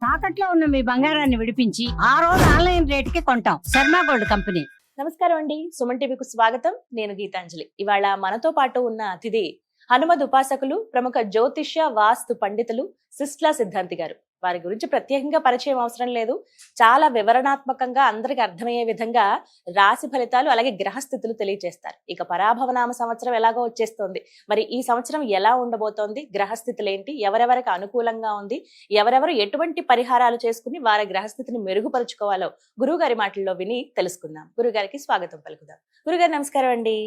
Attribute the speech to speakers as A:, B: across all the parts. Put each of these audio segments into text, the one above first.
A: తాకట్లో ఉన్న మీ బంగారాన్ని విడిపించి ఆ రోజు ఆన్లైన్ రేటుకి కొంటాం. Sharma gold company.
B: నమస్కారం అండి. సుమన్ టీవీకు స్వాగతం. నేను గీతాంజలి. ఇవాళ మనతో పాటు ఉన్న అతిథి హనుమద్ ఉపాసకులు, ప్రముఖ జ్యోతిష్య వాస్తు పండితులు సిస్లా సిద్ధాంతి గారు. వారి గురించి ప్రత్యేకంగా పరిచయం అవసరం లేదు. చాలా వివరణాత్మకంగా అందరికి అర్థమయ్యే విధంగా రాశి ఫలితాలు అలాగే గ్రహస్థితులు తెలియజేస్తారు. ఇక పరాభవనామ సంవత్సరం ఎలాగో వచ్చేస్తోంది. మరి ఈ సంవత్సరం ఎలా ఉండబోతోంది, గ్రహస్థితులు ఏంటి, ఎవరెవరికి అనుకూలంగా ఉంది, ఎవరెవరు ఎటువంటి పరిహారాలు చేసుకుని వారి గ్రహస్థితిని మెరుగుపరుచుకోవాలో గురువు గారి మాటల్లో విని తెలుసుకుందాం. గురుగారికి స్వాగతం పలుకుదాం. గురుగారు నమస్కారం అండి.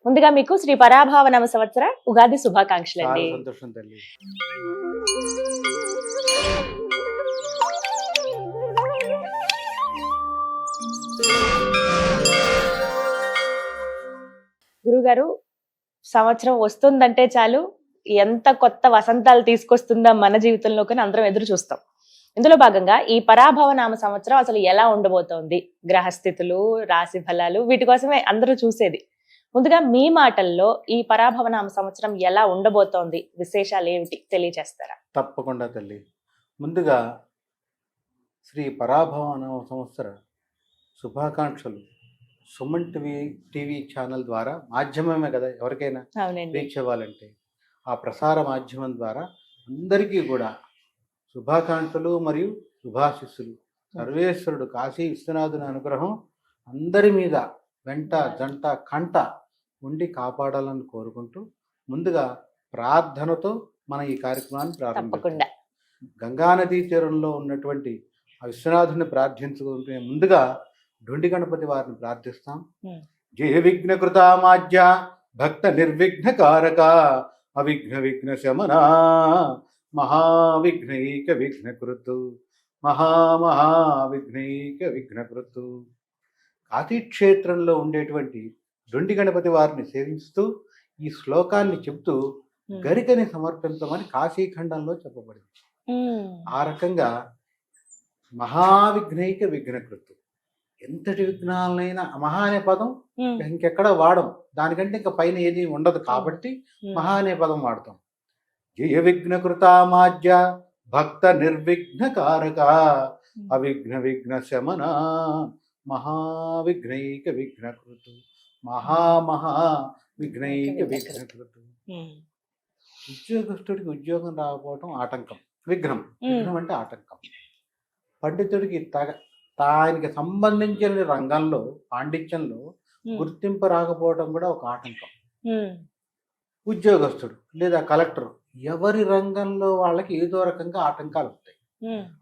B: ముందుగా మీకు శ్రీ పరాభవనామ సంవత్సర ఉగాది శుభాకాంక్షలు అండి.
C: సంతోషం తల్లి.
B: గురుగారు, సంవత్సరం వస్తుందంటే చాలు ఎంత కొత్త వసంతాలు తీసుకొస్తుందా మన జీవితంలో కానీ అందరం ఎదురు చూస్తాం. ఇందులో భాగంగా ఈ పరాభవనామ సంవత్సరం అసలు ఎలా ఉండబోతోంది, గ్రహస్థితులు, రాశి ఫలాలు, వీటి కోసమే అందరూ చూసేది. ముందుగా మీ మాటల్లో ఈ పరాభవనామ సంవత్సరం ఎలా ఉండబోతోంది, విశేషాలు ఏమిటి తెలియజేస్తారా?
C: తప్పకుండా తల్లి. ముందుగా శ్రీ పరాభవనామ సంవత్సర శుభాకాంక్షలు సుమన్ టీవీ ఛానల్ ద్వారా, మాధ్యమమే కదా ఎవరికైనా రీచ్ అవ్వాలంటే, ఆ ప్రసార మాధ్యమం ద్వారా అందరికీ కూడా శుభాకాంక్షలు మరియు శుభాశిస్సులు. సర్వేశ్వరుడు కాశీ విశ్వనాథుని అనుగ్రహం అందరి మీద వెంట జంట కంట ఉండి కాపాడాలని కోరుకుంటూ ముందుగా ప్రార్థనతో మన ఈ కార్యక్రమాన్ని ప్రారంభించాం. గంగానదీ తీరంలో ఉన్నటువంటి ఆ విశ్వనాథుని ప్రార్థించుకుంటే ముందుగా డొండి గణపతి వారిని ప్రార్థిస్తాం. జయ విఘ్న కృతామాజ్య భక్త నిర్విఘ్న కారక అవిఘ్న విఘ్న శమన మహావిఘ్నైక విఘ్నకృతు మహావిఘ్నైక విఘ్నకృతు. కాశీక్షేత్రంలో ఉండేటువంటి డొండి గణపతి వారిని సేవిస్తూ ఈ శ్లోకాన్ని చెప్తూ గరికని సమర్పించమని కాశీఖండంలో చెప్పబడింది. ఆ రకంగా మహావిఘ్నైక విఘ్నకృతు, ఎంతటి విఘ్నాలైనా మహా అనే పదం ఇంకెక్కడ వాడం, దానికంటే ఇంకా పైన ఏది ఉండదు కాబట్టి మహా అనే పదం వాడతాం. జయ విఘ్నకృతామాజ్య భక్త నిర్విఘ్న కారక అవిఘ్న విఘ్న శమన మహావిఘ్నైక విఘ్నకృతు విఘ్నైక విఘ్నకృతు. ఉద్యోగస్తుడికి ఉద్యోగం రాకపోవటం ఆటంకం. విఘ్నం అంటే ఆటంకం. పండితుడికి ఆయనకి సంబంధించిన రంగంలో పాండిత్యంలో గుర్తింపు రాకపోవడం కూడా ఒక ఆటంకం. ఉద్యోగస్తుడు లేదా కలెక్టర్, ఎవరి రంగంలో వాళ్ళకి ఏదో రకంగా ఆటంకాలు వస్తాయి.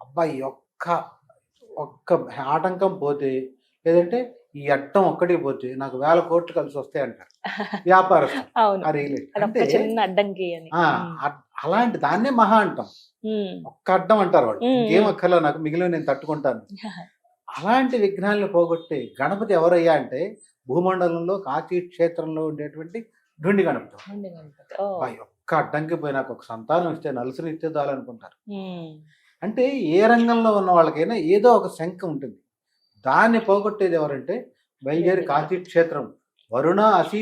C: అబ్బాయి ఒక్క ఆటంకం పోతే, లేదంటే ఈ అడ్డం ఒక్కటి పోతే నాకు 1000 కోట్లు కలిసి వస్తాయి అంటారు వ్యాపారస్తులు. అలాంటి దాన్నే మహా అంటాం. ఒక్క అడ్డం అంటారు వాళ్ళు, ఇంకేం అక్కర్లో నాకు, మిగిలిన నేను తట్టుకుంటాను. అలాంటి విఘ్నాలను పోగొట్టే గణపతి ఎవరయ్యా అంటే భూమండలంలో కాశీ క్షేత్రంలో ఉండేటువంటి డొండి గణపతి. ఒక్క అడ్డంకి పోయి నాకు ఒక సంతానం ఇస్తే, నలుసుని ఇస్తే చాలనుకుంటారు. అంటే ఏ రంగంలో ఉన్న వాళ్ళకైనా ఏదో ఒక శంక ఉంటుంది. దాన్ని పోగొట్టేది ఎవరంటే బయలుదేరి కాశీ క్షేత్రం, వరుణ అసి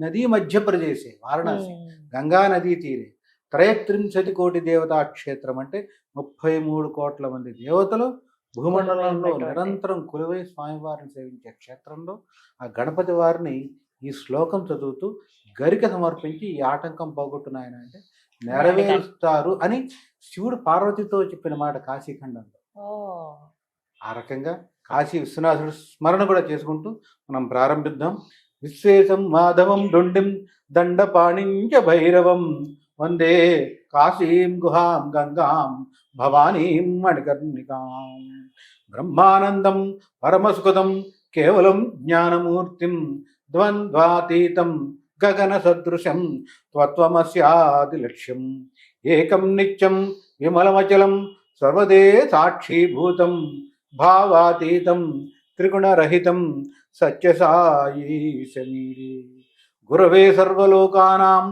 C: నదీ మధ్యప్రదేశే వారణాసి, గంగా నదీ తీరే 33 కోటి దేవతా క్షేత్రం. అంటే 33 కోట్ల మంది దేవతలు భూమండలంలో నిరంతరం కొలువై స్వామివారిని సేవించే క్షేత్రంలో ఆ గణపతి వారిని ఈ శ్లోకం చదువుతూ గరిక సమర్పించి ఈ ఆటంకం పోగొట్టున్నాయన అంటే నెరవేరుస్తారు అని శివుడు పార్వతితో చెప్పిన మాట కాశీఖండంలో. ఆ రకంగా కాశీ విశ్వనాథుడు స్మరణ కూడా చేసుకుంటూ మనం ప్రారంభిద్దాం. విశ్వేశం మాధవం డొండిం దండపాణించ భైరవం వందే కాశీం గుహాం గంగాం భవానీం మణికర్ణికాం బ్రహ్మానందం పరమసుఖదం కేవలం జ్ఞానమూర్తిం ద్వంద్వాతీతం గగన సదృశం త్వత్వమస్యాది లక్ష్యం ఏకం నిత్యం విమలమచలం సర్వదే సాక్షీభూతం భావాతీతం త్రిగుణరహితం సత్యసాయి సమీరే గురవే సర్వలోకానాం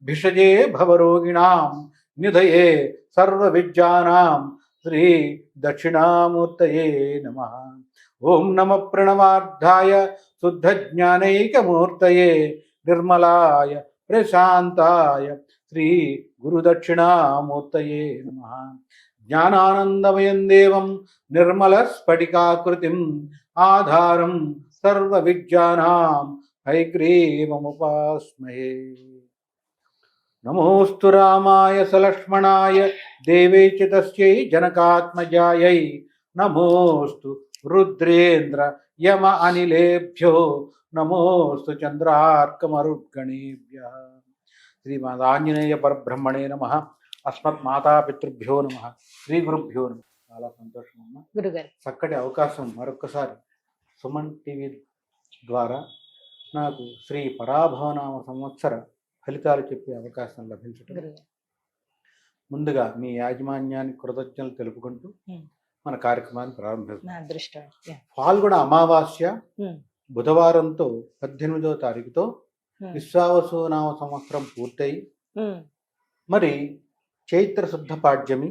C: భిషజే భవరోగిణాం నిధయే సర్వవిద్యానాం శ్రీ దక్షిణామూర్తయే నమః. ఓం నమ ప్రణవార్థాయ శుద్ధజ్ఞానైకమూర్తయే నిర్మలాయ ప్రశాంతాయ శ్రీ గురుదక్షిణామూర్తయే నమః. జ్ఞానానందమయం దేవం నిర్మల స్ఫటికాకృతిం ఆధారం సర్వ విద్యానాం హయగ్రీవముపాస్మహే. నమోస్తు రామాయ సలక్ష్మణాయ దేవే చ తస్యై జనకాత్మజాయై నమోస్తు రుద్రేంద్ర యమ అనిలేభ్యో నమోస్తు చంద్రార్కమరుద్గణేభ్యః. శ్రీమదాంజనేయ పరబ్రహ్మణే నమః. అస్మత్ మాతాపితృభ్యో నమః. శ్రీ గురుభ్యో నమః. చాలా సంతోషం అమ్మా,
B: గురుగారు.
C: చక్కటి అవకాశం మరొక్కసారి సుమన్ టీవీ ద్వారా నాకు శ్రీ పరాభవనామ సంవత్సర ఫలితాలు చెప్పే అవకాశం లభించడం,
B: గురుగారు.
C: ముందుగా మీ యాజమాన్యానికి కృతజ్ఞతలు తెలుపుకుంటూ మన కార్యక్రమాన్ని ప్రారంభిస్తాం.
B: నా అదృష్టం.
C: ఫాల్గుణ అమావాస్య బుధవారంతో 18వ తారీఖుతో విశ్వావసు నామ సంవత్సరం పూర్తయి మరి చైత్ర శుద్ధ పాడ్యమి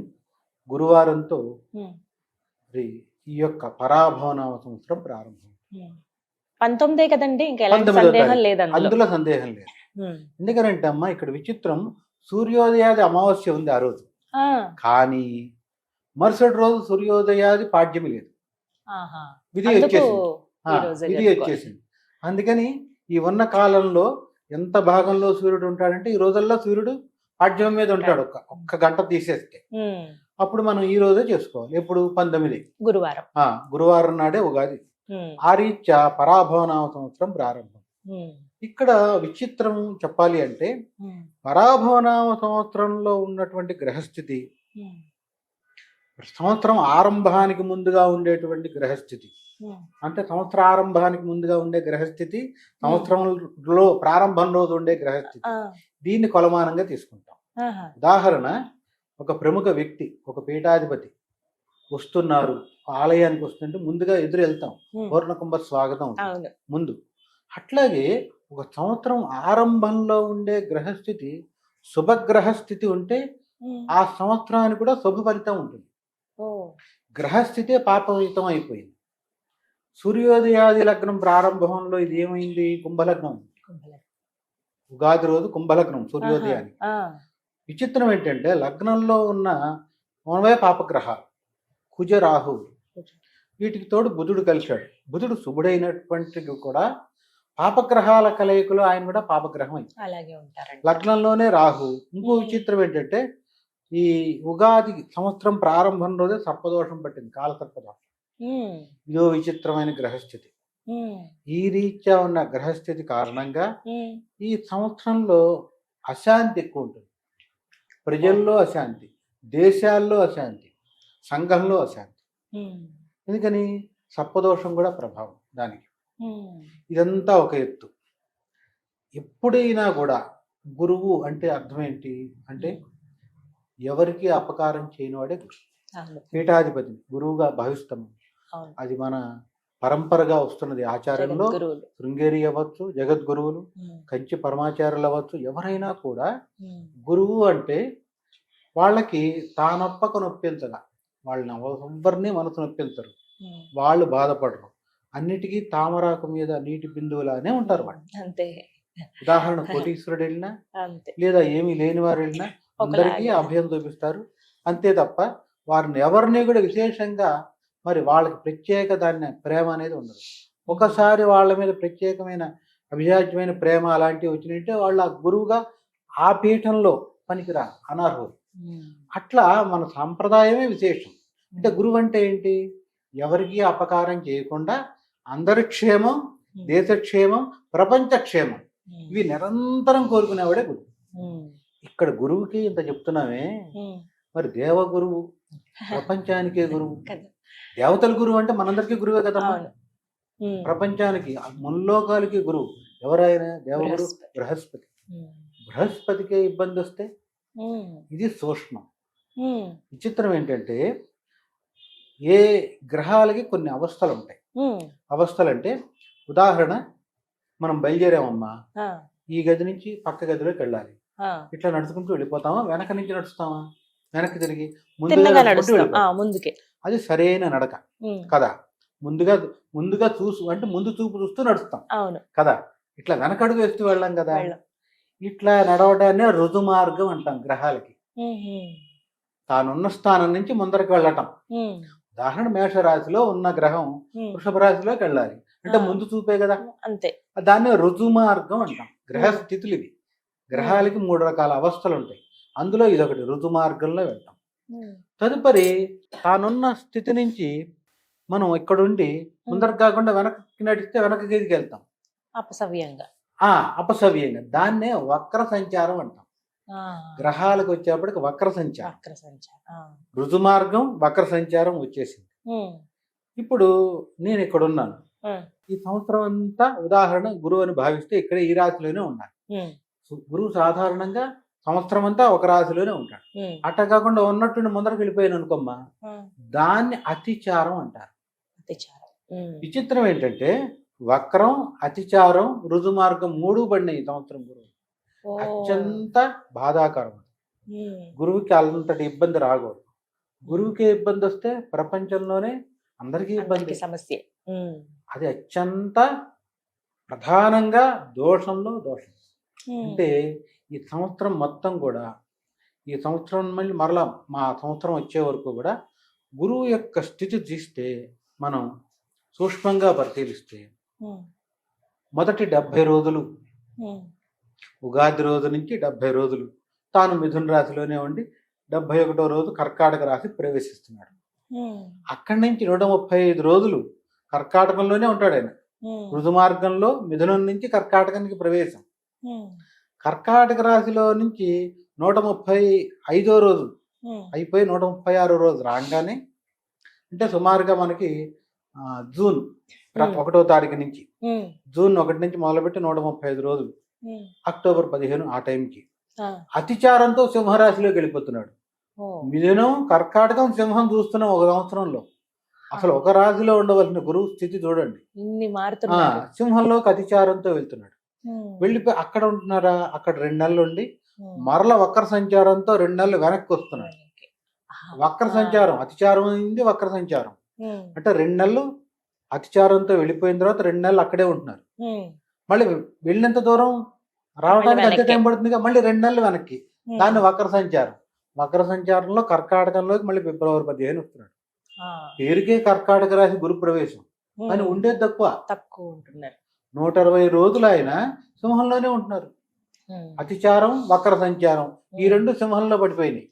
C: గురువారంతో మరి ఈ యొక్క పరాభవనామ సంవత్సరం ప్రారంభం.
B: 19 కదండి, ఇంకా ఎలాంటి
C: 19వ
B: సందేహం
C: తారీఖు.
B: లేదు అందులో.
C: అందులో సందేహం లేదు. ఎందుకంటే అమ్మా ఇక్కడ విచిత్రం, సూర్యోదయాది అమావాస్య ఉంది ఆ రోజు, కానీ మరుసటి రోజు సూర్యోదయాది పాడ్యమి లేదు. విధి వచ్చేసింది. అందుకని ఈ ఉన్న కాలంలో ఎంత భాగంలో సూర్యుడు ఉంటాడంటే ఈ రోజుల్లో సూర్యుడు పాడ్యం మీద ఉంటాడు. ఒక్క గంట తీసేస్తే అప్పుడు మనం ఈ రోజే చేసుకోవాలి. ఎప్పుడు 19 గురువారం నాడే ఉగాది. ఆ రీత్యా పరాభవనామ సంవత్సరం ప్రారంభం. ఇక్కడ విచిత్రం చెప్పాలి అంటే పరాభవనామ సంవత్సరంలో ఉన్నటువంటి గ్రహస్థితి సంవత్సరం ఆరంభానికి ముందుగా ఉండేటువంటి గ్రహస్థితి, అంటే సంవత్సర ఆరంభానికి ముందుగా ఉండే గ్రహస్థితి, సంవత్సరంలో ప్రారంభం రోజు ఉండే గ్రహస్థితి, దీన్ని కొలమానంగా తీసుకుంటాం. ఉదాహరణ, ఒక ప్రముఖ వ్యక్తి, ఒక పీఠాధిపతి వస్తున్నారు, ఆలయానికి వస్తుంటే ముందుగా ఎదురు వెళ్తాం, పూర్ణకుంభ స్వాగతం ముందు. అట్లాగే ఒక సంవత్సరం ఆరంభంలో ఉండే గ్రహస్థితి శుభగ్రహస్థితి ఉంటే ఆ సంవత్సరానికి కూడా శుభ ఫలితం ఉంటుంది. గ్రహస్థితే పాపవితం అయిపోయింది. సూర్యోదయాది లగ్నం ప్రారంభంలో ఇది ఏమైంది? కుంభలగ్నం. ఉగాది రోజు కుంభలగ్నం సూర్యోదయానికి. విచిత్రం ఏంటంటే లగ్నంలో ఉన్న మనవే పాపగ్రహాలు కుజ రాహువులు, వీటికి తోడు బుధుడు కలిశాడు. బుధుడు శుభుడైనటువంటిది కూడా పాపగ్రహాల కలయికలో ఆయన కూడా పాపగ్రహం అయింది. లగ్నంలోనే రాహు. ఇంకో విచిత్రం ఏంటంటే ఈ ఉగాది సంవత్సరం ప్రారంభం రోజే సర్పదోషం పట్టింది, కాల సర్పదోషం. ఇదో విచిత్రమైన గ్రహస్థితి. ఈ రీత్యా ఉన్న గ్రహస్థితి కారణంగా ఈ సంవత్సరంలో అశాంతి ఎక్కువ ఉంటుంది. ప్రజల్లో అశాంతి, దేశాల్లో అశాంతి, సంఘంలో అశాంతి. ఎందుకని? సర్పదోషం కూడా ప్రభావం దానికి. ఇదంతా ఒక ఎత్తు. ఎప్పుడైనా కూడా గురువు అంటే అర్థం ఏంటి అంటే ఎవరికి అపకారం చేయనివాడే గురువు. పీఠాధిపతి గురువుగా భావిస్తాము. అది మన పరంపరగా వస్తున్నది. ఆచార్యంలో శృంగేరి అవ్వచ్చు, జగద్గురువులు, కంచి పరమాచార్యులు అవ్వచ్చు, ఎవరైనా కూడా గురువు అంటే వాళ్ళకి తానొప్పక నొప్పించగా, వాళ్ళని ఎవరిని మనసు నొప్పించరు, వాళ్ళు బాధపడరు, అన్నిటికీ తామరాకు మీద నీటి బిందువులానే ఉంటారు వాళ్ళు. అంతే. ఉదాహరణ కోటీశ్వరుడు వెళ్ళినా లేదా ఏమీ లేని వారు వెళ్ళినా అందరికీ అభయం చూపిస్తారు. అంతే తప్ప వారిని ఎవరిని కూడా విశేషంగా మరి వాళ్ళకి ప్రత్యేక దాన్ని ప్రేమ అనేది ఉండదు. ఒకసారి వాళ్ళ మీద ప్రత్యేకమైన అభిజాత్యమైన ప్రేమ అలాంటివి వచ్చినట్టే వాళ్ళు ఆ గురువుగా ఆ పీఠంలో పనికిరా అనర్హులు. అట్లా మన సాంప్రదాయమే విశేషం. అంటే గురువు అంటే ఏంటి? ఎవరికి అపకారం చేయకుండా అందరి క్షేమం, దేశక్షేమం, ప్రపంచ క్షేమం ఇవి నిరంతరం కోరుకునేవాడే గురువు. ఇక్కడ గురువుకి ఇంత చెప్తున్నామే, మరి దేవ గురువు, ప్రపంచానికే గురువు. దేవతల గురువు అంటే మనందరికీ గురువే కదా. ప్రపంచానికి ముల్లోకాలకి గురువు ఎవరైనా దేవగురు బృహస్పతి. బృహస్పతికే ఇబ్బంది వస్తే ఇది సూక్ష్మం. విచిత్రం ఏంటంటే ఏ గ్రహాలకి కొన్ని అవస్థలు ఉంటాయి. అవస్థలు అంటే ఉదాహరణ, మనం బయలుదేరామమ్మా, ఈ గది నుంచి పక్క గదిలోకి వెళ్ళాలి. ఇట్లా నడుచుకుంటూ వెళ్ళిపోతామా, వెనక నుంచి నడుస్తామా, వెనక్కి తిరిగి ముందుకే, అది సరైన నడక కదా. ముందుగా చూసు అంటే ముందు చూపు చూస్తూ నడుస్తాం కదా. ఇట్లా వెనకడుగు వేస్తూ వెళ్ళాం కదా. ఇట్లా నడవడాన్ని రుజు మార్గం అంటాం గ్రహాలకి. తానున్న స్థానం నుంచి ముందరికి వెళ్ళటం. ఉదాహరణ మేషరాశిలో ఉన్న గ్రహం వృషభ రాశిలోకి వెళ్ళాలి అంటే ముందు చూపే కదా,
B: అంతే.
C: దాన్ని రుజుమార్గం అంటాం. గ్రహ స్థితులు ఇవి. గ్రహాలకి 3 రకాల అవస్థలు ఉంటాయి, అందులో ఇదొకటి, రుజుమార్గంలో వెళ్తాం. తదుపరి తానున్న స్థితి నుంచి మనం ఇక్కడుండి ముందరకు కాకుండా వెనక్కి నడిస్తే వెనక్కి గదికి వెళ్తాం
B: అపసవ్యంగా.
C: అపసవ్యంగా. దాన్నే వక్ర సంచారం అంటాం. గ్రహాలకు వచ్చేప్పటికి వక్ర సంచారం. రుజుమార్గం వక్ర సంచారం వచ్చేసింది. ఇప్పుడు నేను ఇక్కడ ఉన్నాను, ఈ సంవత్సరం అంతా ఉదాహరణ గురువు అని భావిస్తే ఇక్కడ ఈ రాశిలోనే ఉన్నాను. గురువు సాధారణంగా సంవత్సరం అంతా ఒక రాశిలోనే ఉంటాడు. అట్ట కాకుండా ఉన్నట్టుండి ముందరకు వెళ్ళిపోయాను అనుకోమ్మా, దాన్ని అతిచారం అంటారు. విచిత్రం ఏంటంటే వక్రం, అతిచారం, రుజుమార్గం 3 పడినాయి ఈ సంవత్సరం గురువు. అత్యంత బాధాకరం. గురువుకి అంతటి ఇబ్బంది రాకూడదు. గురువుకి ఇబ్బంది వస్తే ప్రపంచంలోనే అందరికీ ఇబ్బంది,
B: సమస్య.
C: అది అత్యంత ప్రధానంగా దోషంలో దోషం. అంటే ఈ సంవత్సరం మొత్తం కూడా, ఈ సంవత్సరం మళ్ళీ మరలా మా సంవత్సరం వచ్చే వరకు కూడా గురువు యొక్క స్థితి తీస్తే మనం సూక్ష్మంగా పరిశీలిస్తే మొదటి 70 రోజులు, ఉగాది రోజు నుంచి 70 రోజులు తాను మిథున రాశిలోనే ఉండి 71వ రోజు కర్కాటక రాశి ప్రవేశిస్తున్నాడు. అక్కడి నుంచి 135 రోజులు కర్కాటకంలోనే ఉంటాడు ఆయన. రుజుమార్గంలో మిథునం నుంచి కర్కాటకానికి ప్రవేశం. కర్కాటక రాశిలో నుంచి 135వ రోజు అయిపోయి 136వ రోజు రాగానే, అంటే సుమారుగా మనకి జూన్ 1వ తారీఖు నుంచి, జూన్ 1 నుంచి మొదలుపెట్టి 135 రోజులు, అక్టోబర్ 15 ఆ టైంకి అతిచారంతో సింహరాశిలోకి వెళ్ళిపోతున్నాడు. మిథునం, కర్కాటకం, సింహం చూస్తున్నాం ఒక సంవత్సరంలో. అసలు ఒక రాశిలో ఉండవలసిన గురువు స్థితి చూడండి, సింహంలోకి అతిచారంతో వెళ్తున్నాడు. వెళ్ళిపోయి అక్కడ ఉంటున్నారా, అక్కడ 2 నెలలు ఉండి మరల వక్ర సంచారంతో 2 నెలలు వెనక్కి వస్తున్నాడు. వక్ర సంచారం, అతిచారం అయింది, వక్ర సంచారం అంటే 2 నెలలు అతిచారంతో వెళ్ళిపోయిన తర్వాత 2 నెలలు అక్కడే ఉంటున్నారు. మళ్ళీ వెళ్ళినంత దూరం రావడానికి అంతే టైం పడుతుంది, మళ్ళీ 2 నెలలు వెనక్కి, దాన్ని వక్ర సంచారం. వక్ర సంచారంలో కర్కాటకంలోకి మళ్ళీ ఫిబ్రవరి 15 వస్తున్నాడు. పేరుకే కర్కాటక రాశి గురు ప్రవేశం, కానీ ఉండేది తక్కువ
B: ఉంటున్నారు.
C: 120 రోజులు ఆయన సింహంలోనే ఉంటున్నారు. అతిచారం, వక్ర సంచారం, ఈ 2 సింహంలో పడిపోయినాయి.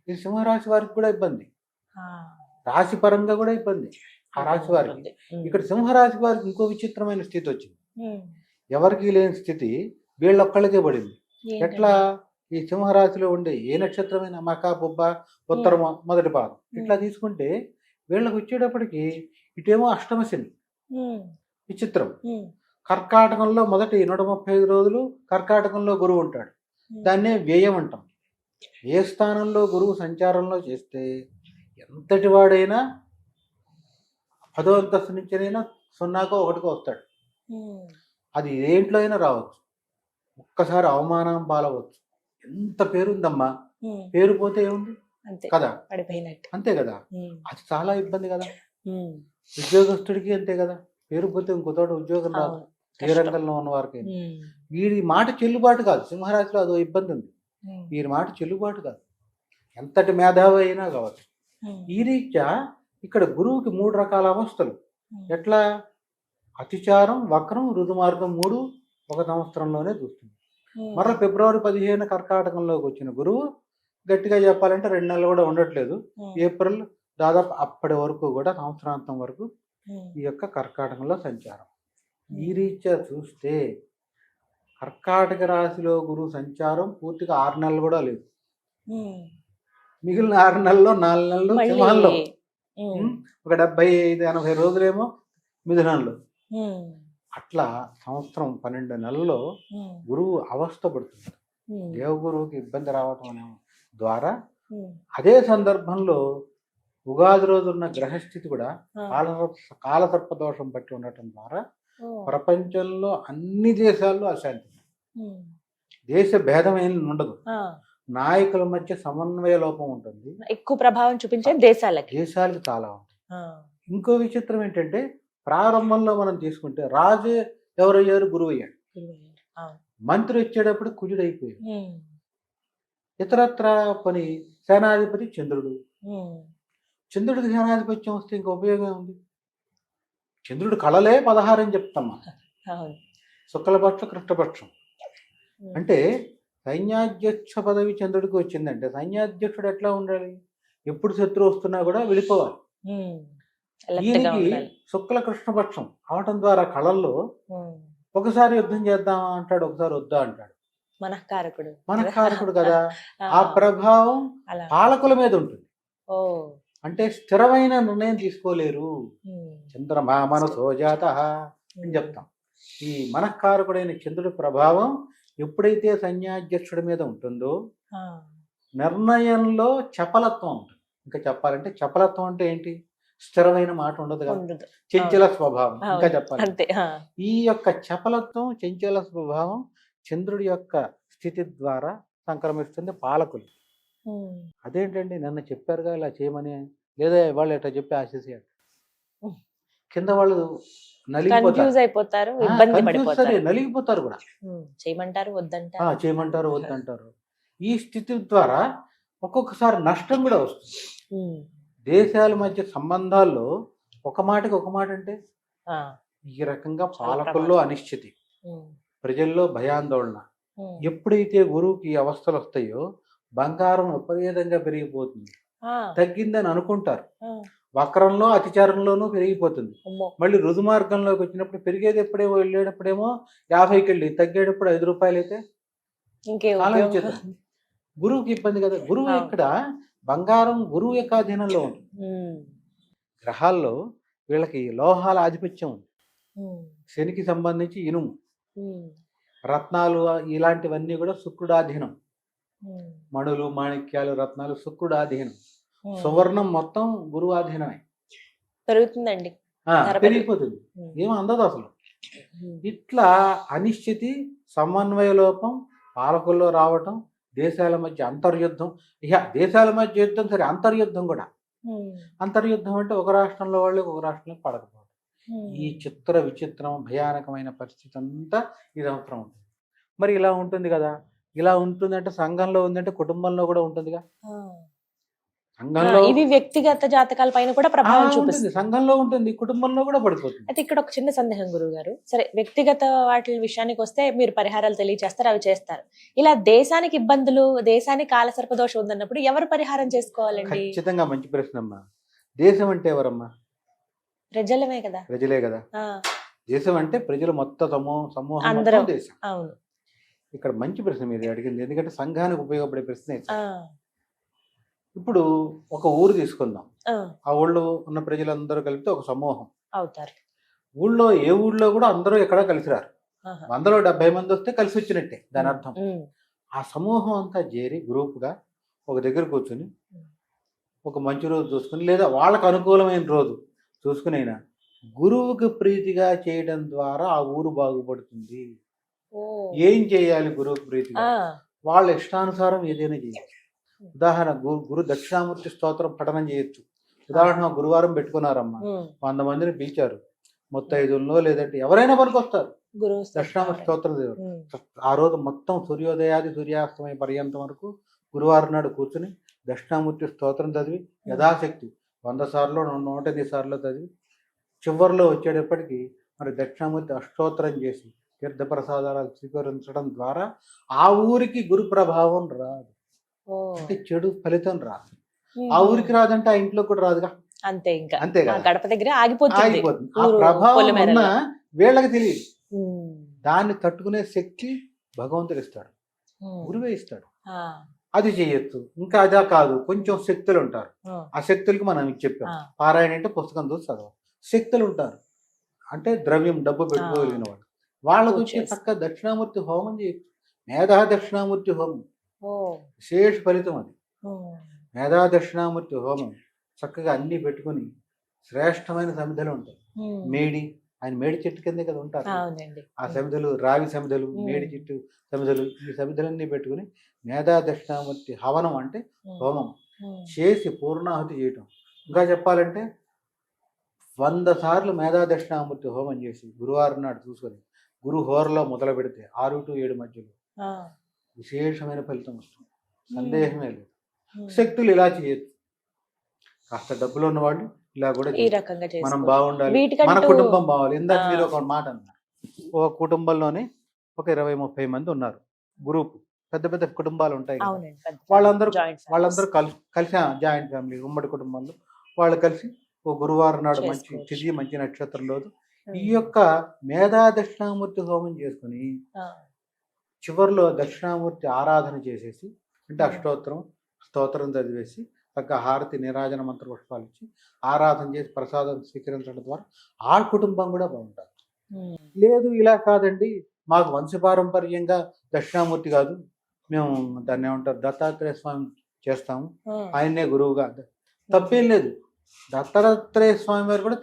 C: ఈ సింహరాశి వారికి కూడా ఇబ్బంది, రాశి పరంగా కూడా ఇబ్బంది ఆ రాశి వారికి. ఇక్కడ సింహరాశి వారికి ఇంకో విచిత్రమైన స్థితి వచ్చింది, ఎవరికి లేని స్థితి వీళ్ళొక్కళ్ళకే పడింది. ఎట్లా? ఈ సింహరాశిలో ఉండే ఏ నక్షత్రమైన మక, బొబ్బ, ఉత్తర మొదటి పాదం ఇట్లా తీసుకుంటే వీళ్ళకి వచ్చేటప్పటికి ఇటేమో అష్టమ శని. విచిత్రం. కర్కాటకంలో మొదటి 135 రోజులు కర్కాటకంలో గురువు ఉంటాడు, దాన్నే వ్యయం అంటాం. ఏ స్థానంలో గురువు సంచారంలో చేస్తే ఎంతటి వాడైనా 10వ అంతస్తు నుంచినైనా 0కో 1కో వస్తాడు. అది దేంట్లో అయినా రావచ్చు. ఒక్కసారి అవమానం పాలవచ్చు. ఎంత పేరుందమ్మా, పేరు పోతే ఏముంది కదా, అంతే కదా. అది చాలా ఇబ్బంది కదా. ఉద్యోగస్తుడికి అంతే కదా, పేరు పోతే ఇంకో తోట ఉద్యోగం రాదు. ఏ రంగంలో ఉన్న వారికి వీరి మాట చెల్లుబాటు కాదు. సింహరాశిలో అదో ఇబ్బంది ఉంది, వీరి మాట చెల్లుబాటు కాదు, ఎంతటి మేధావి అయినా కావచ్చు. ఈ రీత్యా ఇక్కడ గురువుకి 3 రకాల అవస్థలు. ఎట్లా? అతిచారం, వక్రం, రుజుమార్గం 3 ఒక సంవత్సరంలోనే చూస్తుంది. మరలా ఫిబ్రవరి 15 కర్కాటకంలోకి వచ్చిన గురువు గట్టిగా చెప్పాలంటే 2 నెలలు కూడా ఉండట్లేదు. ఏప్రిల్ దాదాపు అప్పటి వరకు కూడా సంవత్సరాంతం వరకు ఈ యొక్క కర్కాటకంలో సంచారం. ఈ రీత్యా చూస్తే కర్కాటక రాశిలో గురువు సంచారం పూర్తిగా 6 నెలలు కూడా లేదు. మిగిలిన 6 నెలల్లో 4 నెలలు సింహంలో, ఒక 75-80 రోజులేమో మిథునంలో. అట్లా సంవత్సరం 12 నెలల్లో గురువు అవస్థ పడుతుంది. దేవగురువుకి ఇబ్బంది రావటం అనే ద్వారా, అదే సందర్భంలో ఉగాది రోజు ఉన్న గ్రహస్థితి కూడా కాలసర్ప దోషం పట్టి ఉండటం ద్వారా ప్రపంచంలో అన్ని దేశాల్లో అశాంతి, దేశ భేదం ఏం ఉండదు, నాయకుల మధ్య సమన్వయ లోపం ఉంటుంది,
B: ఎక్కువ ప్రభావం చూపించే దేశాలకి
C: చాలా ఉంటుంది. ఇంకో విచిత్రం ఏంటంటే ప్రారంభంలో మనం తీసుకుంటే రాజు ఎవరయ్యారు? గురువు అయ్యాడు. మంత్రి వచ్చేటప్పుడు కుజుడు అయిపోయాడు. ఇతరత్ర పని సేనాధిపతి చంద్రుడు.
B: ఉమ్,
C: చంద్రుడికి సేనాధిపత్యం వస్తే ఇంకా ఉపయోగం ఉంది. చంద్రుడు కళలే 16 అని చెప్తామా,
B: అవును.
C: శుక్లపక్షం కృష్ణపక్షం.
B: ఉమ్,
C: అంటే సైన్యాధ్యక్ష పదవి చంద్రుడికి వచ్చిందంటే సైన్యాధ్యక్షుడు ఎట్లా ఉండాలి? ఎప్పుడు శత్రువు వస్తున్నా కూడా వెళ్ళిపోవాలి.
B: ఉమ్, alert గా
C: ఈయనకి
B: ఉండాలి.
C: శుక్ల కృష్ణపక్షం అవటం ద్వారా కళల్లో
B: ఉమ్,
C: ఒకసారి యుద్ధం చేద్దామా అంటాడు, ఒకసారి వద్దా అంటాడు.
B: మనఃకారకుడు.
C: మనఃకారకుడు కదా.
B: ఆ,
C: ఆ ప్రభావం
B: అలా.
C: పాలకుల మీద ఉంటుంది.
B: ఓ.
C: అంటే స్థిరమైన నిర్ణయం తీసుకోలేరు.
B: ఉమ్,
C: చంద్రమా మనసో జాతః అని చెప్తాం. ఈ మనఃకారకుడైన చంద్రుడి ప్రభావం ఎప్పుడైతే సైన్యాధ్యక్షుడి మీద ఉంటుందో
B: ఆ,
C: నిర్ణయంలో చపలత్వం ఉంటుంది. ఇంకా చెప్పాలంటే చపలత్వం అంటే ఏంటి? స్థిరమైన మాట ఉండదు కదా,
B: ఉండదు.
C: చంచల స్వభావం. ఇంకా
B: అవును,
C: చెప్పాలి,
B: అంతే. ఆ,
C: ఈ యొక్క చపలత్వం చంచల స్వభావం చంద్రుడి యొక్క స్థితి ద్వారా సంక్రమిస్తుంది పాలకులు.
B: ఉమ్,
C: అదేంటండి నన్ను చెప్పారుగా ఇలా చేయమని, లేదా వాళ్ళు ఎట్లా చెప్పి ఆశేసేయాలి.
B: ఉమ్.
C: కింద వాళ్ళు నలిగిపోతారు.
B: కన్ఫ్యూజ్ అయిపోతారు, ఇబ్బంది పడిపోతారు.
C: నలిగిపోతారు కూడా.
B: చేయమంటారు, వద్దంటారు.
C: చేయమంటారు వద్దంటారు. ఈ స్థితి ద్వారా ఒక్కొక్కసారి నష్టం కూడా వస్తుంది.
B: ఉమ్,
C: దేశాల మధ్య సంబంధాల్లో ఒక మాటకి ఒక మాట అంటే
B: ఆ,
C: ఈ రకంగా
B: చాలా
C: పాలకుల్లో
B: ప్రమాదం.
C: అనిశ్చితి,
B: ఉమ్,
C: ప్రజల్లో భయాందోళన.
B: ఉమ్,
C: ఎప్పుడైతే గురువుకి ఈ అవస్థలు వస్తాయో బంగారం విపరీతంగా పెరిగిపోతుంది.
B: ఆ,
C: తగ్గిందని అనుకుంటారు,
B: ఆ,
C: వక్రంలో అతిచారంలోనూ పెరిగిపోతుంది.
B: అమ్మో.
C: మళ్ళీ రుజు మార్గంలోకి వచ్చినప్పుడు పెరిగేది ఎప్పుడేమో వెళ్ళేటప్పుడేమో 50కి వెళ్ళి తగ్గేటప్పుడు 5 రూపాయలు అయితే
B: ఇంకే
C: కాలం
B: ఉపయోగం.
C: ఇచ్చేద్దాం. గురువుకి ఇబ్బంది కదా. గురువు
B: అవును.
C: ఇక్కడ బంగారం గురువు యొక్క అధీనంలో ఉంటుంది.
B: ఉమ్,
C: గ్రహాల్లో వీళ్ళకి లోహాల ఆధిపత్యం ఉంది.
B: ఉమ్,
C: శనికి సంబంధించి ఇనుము,
B: ఉమ్,
C: రత్నాలు ఇలాంటివన్నీ కూడా శుక్రుడాధీనం.
B: ఉమ్,
C: మణులు మాణిక్యాలు రత్నాలు శుక్రుడాధీనం.
B: ఉమ్.
C: సువర్ణం మొత్తం గురువు ఆధీనమే.
B: పెరుగుతుందండి. ధర
C: పెరిగిపోతుంది,
B: ఉమ్,
C: ఏం అందదు అసలు.
B: ఉమ్,
C: ఇట్లా అనిశ్చితి, సమన్వయ లోపం పాలకుల్లో రావటం, దేశాల మధ్య అంతర్యుద్ధం. ఇక దేశాల మధ్య యుద్ధం సరే, అంతర్యుద్ధం కూడా.
B: ఉమ్,
C: అంతర్యుద్ధం అంటే ఒక రాష్ట్రంలో వాళ్ళు ఒక రాష్ట్రంలో పడకపోవడం.
B: ఉమ్.
C: ఈ చిత్ర విచిత్రం భయానకమైన పరిస్థితి అంతా ఇది అవసరం ఉంటుంది. మరి ఇలా ఉంటుంది కదా. ఇలా ఉంటుందంటే సంఘంలో ఉందంటే కుటుంబంలో కూడా ఉంటుందిగా.
B: ఆ.
C: సంఘంలో
B: ఇవి వ్యక్తిగత జాతకాల పైన కూడా ప్రభావం
C: ఉంటుంది,
B: చూపిస్తుంది.
C: సంఘంలో ఉంటుంది, కుటుంబంలో కూడా పడిపోతుంది.
B: అయితే ఇక్కడ ఒక చిన్న సందేహం గురువు గారు. సరే, వ్యక్తిగత వాటి విషయానికి వస్తే మీరు పరిహారాలు తెలియజేస్తారు, అవి చేస్తారు. ఇలా దేశానికి ఇబ్బందులు, దేశానికి కాలసర్ప దోషం ఉందన్నప్పుడు ఎవరు పరిహారం చేసుకోవాలండి?
C: ఖచ్చితంగా మంచి ప్రశ్న అమ్మా. దేశం అంటే ఎవరమ్మా?
B: ప్రజలమే కదా.
C: ప్రజలే కదా.
B: ఆ,
C: దేశం అంటే ప్రజలు మొత్తం సమూహం
B: అందరం.
C: మొత్తం దేశం.
B: అవును.
C: ఇక్కడ మంచి ప్రశ్న మీరు అడిగింది, ఎందుకంటే సంఘానికి ఉపయోగపడే ప్రశ్న ఇది.
B: ఆ,
C: ఇప్పుడు ఒక ఊరు తీసుకుందాం.
B: ఆ,
C: ఆ ఊళ్ళో ఉన్న ప్రజలందరూ కలిపితే ఒక సమూహం.
B: అవుతారు.
C: ఏ ఊళ్ళో కూడా అందరూ ఎక్కడ కలిసి రారు.
B: ఆహా.
C: 170 మంది వస్తే కలిసి వచ్చినట్టే దాని అర్థం.
B: ఉమ్,
C: ఆ సమూహం అంతా చేరి గ్రూప్గా ఒక దగ్గర కూర్చుని ఒక మంచి రోజు చూసుకుని, లేదా వాళ్ళకు అనుకూలమైన రోజు చూసుకుని అయినా గురువుకి ప్రీతిగా చేయడం ద్వారా ఆ ఊరు బాగుపడుతుంది.
B: ఓ.
C: ఏం చేయాలి గురువుకి ప్రీతిగా?
B: ఆ,
C: వాళ్ళ ఇష్టానుసారం ఏదైనా చేయొచ్చు. ఉదాహరణ గురు దక్షిణామూర్తి స్తోత్రం పఠనం చేయొచ్చు. ఉదాహరణ గురువారం పెట్టుకున్నారమ్మా,
B: ఉమ్,
C: 100 మందిని పిలిచారు, ముత్తైదుల్లో లేదంటే ఎవరైనా పనికొస్తారు.
B: గురువు
C: దక్షిణామూర్తి స్తోత్రం దేవుడు
B: ఉమ్,
C: ఆ రోజు మొత్తం సూర్యోదయాది సూర్యాస్తమయ పర్యంతం వరకు గురువారం నాడు కూర్చుని దక్షిణామూర్తి స్తోత్రం చదివి యథాశక్తి 100 సార్లు 108 సార్లు చదివి చివరిలో వచ్చేటప్పటికి మరి దక్షిణామూర్తి అష్టోత్తరం చేసి తీర్థప్రసాదాలు స్వీకరించడం ద్వారా ఆ ఊరికి గురు ప్రభావం రాదు.
B: ఓ.
C: అంటే చెడు ఫలితం రాదు.
B: ఉమ్.
C: ఆ ఊరికి రాదంటే ఆ ఇంట్లో కూడా రాదుగా.
B: అంతే, ఇంకా
C: అంతే
B: ఆ
C: కదా,
B: గడప దగ్గర ఆగిపోతుంది.
C: ఆగిపోతుంది. ఆ
B: ఊరు
C: ప్రభావం
B: పొలిమేరలో.
C: ఉన్న వీళ్ళకి తెలియదు.
B: ఉమ్,
C: దాన్ని తట్టుకునే శక్తి భగవంతుడు ఇస్తాడు,
B: ఉమ్.
C: గురువే ఇస్తాడు.
B: ఆ,
C: అది చేయొచ్చు. ఇంకా అదా కాదు, కొంచెం శక్తులు ఉంటారు.
B: ఆ,
C: ఆ శక్తులకి మనం ఇది చెప్పాం.
B: ఆ.
C: పారాయణ అంటే పుస్తకం చూసి చదవాలి. శక్తులు ఉంటారు అంటే ద్రవ్యం డబ్బు పెట్టుకోగలిగిన వాళ్ళు, వాళ్ళకు వచ్చి
B: పూజ
C: చక్క దక్షిణామూర్తి హోమం చేయొచ్చు. మేధా దక్షిణామూర్తి హోమం
B: ఓ.
C: విశేష ఫలితం అది.
B: ఉమ్,
C: మేధా దక్షిణామూర్తి హోమం చక్కగా అన్ని పెట్టుకుని శ్రేష్టమైన సమిధలు ఉంటాయి.
B: ఉమ్.
C: మేడి, ఆయన మేడి చెట్టు కిందే కదా ఉంటారు.
B: అవునండి.
C: ఆ సమిధలు, రావి సమిధలు, మేడి చెట్టు సమిధలు, ఈ సమిధలన్నీ పెట్టుకుని మేధా దక్షిణామూర్తి హవనం అంటే
B: ఉమ్,
C: హోమం
B: ఉమ్.
C: చేసి పూర్ణాహుతి చేయటం. ఇంకా చెప్పాలంటే 100 సార్లు మేధా దక్షిణామూర్తి హోమం చేసి గురువారం నాడు చూసుకొని గురు హోరలో మొదలు పెడితే 6 to 7 మధ్యలో
B: ఆ,
C: విశేషమైన ఫలితం వస్తుంది. సందేహమే లేదు. శక్తులు ఇలా చేయొచ్చు. కాస్త డబ్బులు ఉన్న వాళ్ళు ఇలా కూడా
B: ఈ
C: చేయొచ్చు.
B: రకంగా
C: మనం
B: చేసుకోవచ్చు.
C: బాగుండాలి,
B: వీటికంటూ-
C: మన కుటుంబం బావాలి. ఇందాక
B: ఆ.
C: మీరు ఒక మాట అన్నారు, ఒక కుటుంబంలోనే ఒక 20-30 మంది ఉన్నారు, గ్రూప్, పెద్ద పెద్ద కుటుంబాలు ఉంటాయి కదా.
B: అవునండి, పెద్ద
C: వాళ్ళందరూ
B: joint families.
C: వాళ్ళందరూ కలిసి జాయింట్ ఫ్యామిలీ, ఉమ్మడి కుటుంబంలో వాళ్ళు కలిసి ఓ గురువారం నాడు మంచి
B: చేసుకోవచ్చు.
C: తిథి, మంచి నక్షత్రం రోజు ఈ
B: ఉమ్.
C: యొక్క మేధా దక్షిణామూర్తి హోమం చేసుకుని
B: ఆ.
C: చివరిలో దక్షిణామూర్తి ఆరాధన చేసేసి, అంటే
B: Hmm.
C: స్తోత్రం చదివేసి చక్కగా హారతి నీరాజన మంత్ర పుష్పాలు ఇచ్చి ఆరాధన చేసి ప్రసాదం స్వీకరించడం ద్వారా ఆ కుటుంబం కూడా బాగుంటారు.
B: ఉమ్.
C: లేదు ఇలా కాదండి, మాకు వంశపారంపర్యంగా దక్షిణామూర్తి కాదు, మేము దాన్ని ఏమంటారు దత్తాత్రేయ స్వామి చేస్తాము,
B: ఉమ్.
C: ఆయన్నే గురువుగా, తప్పేం లేదు. దత్తాత్రేయ స్వామి వారు కూడా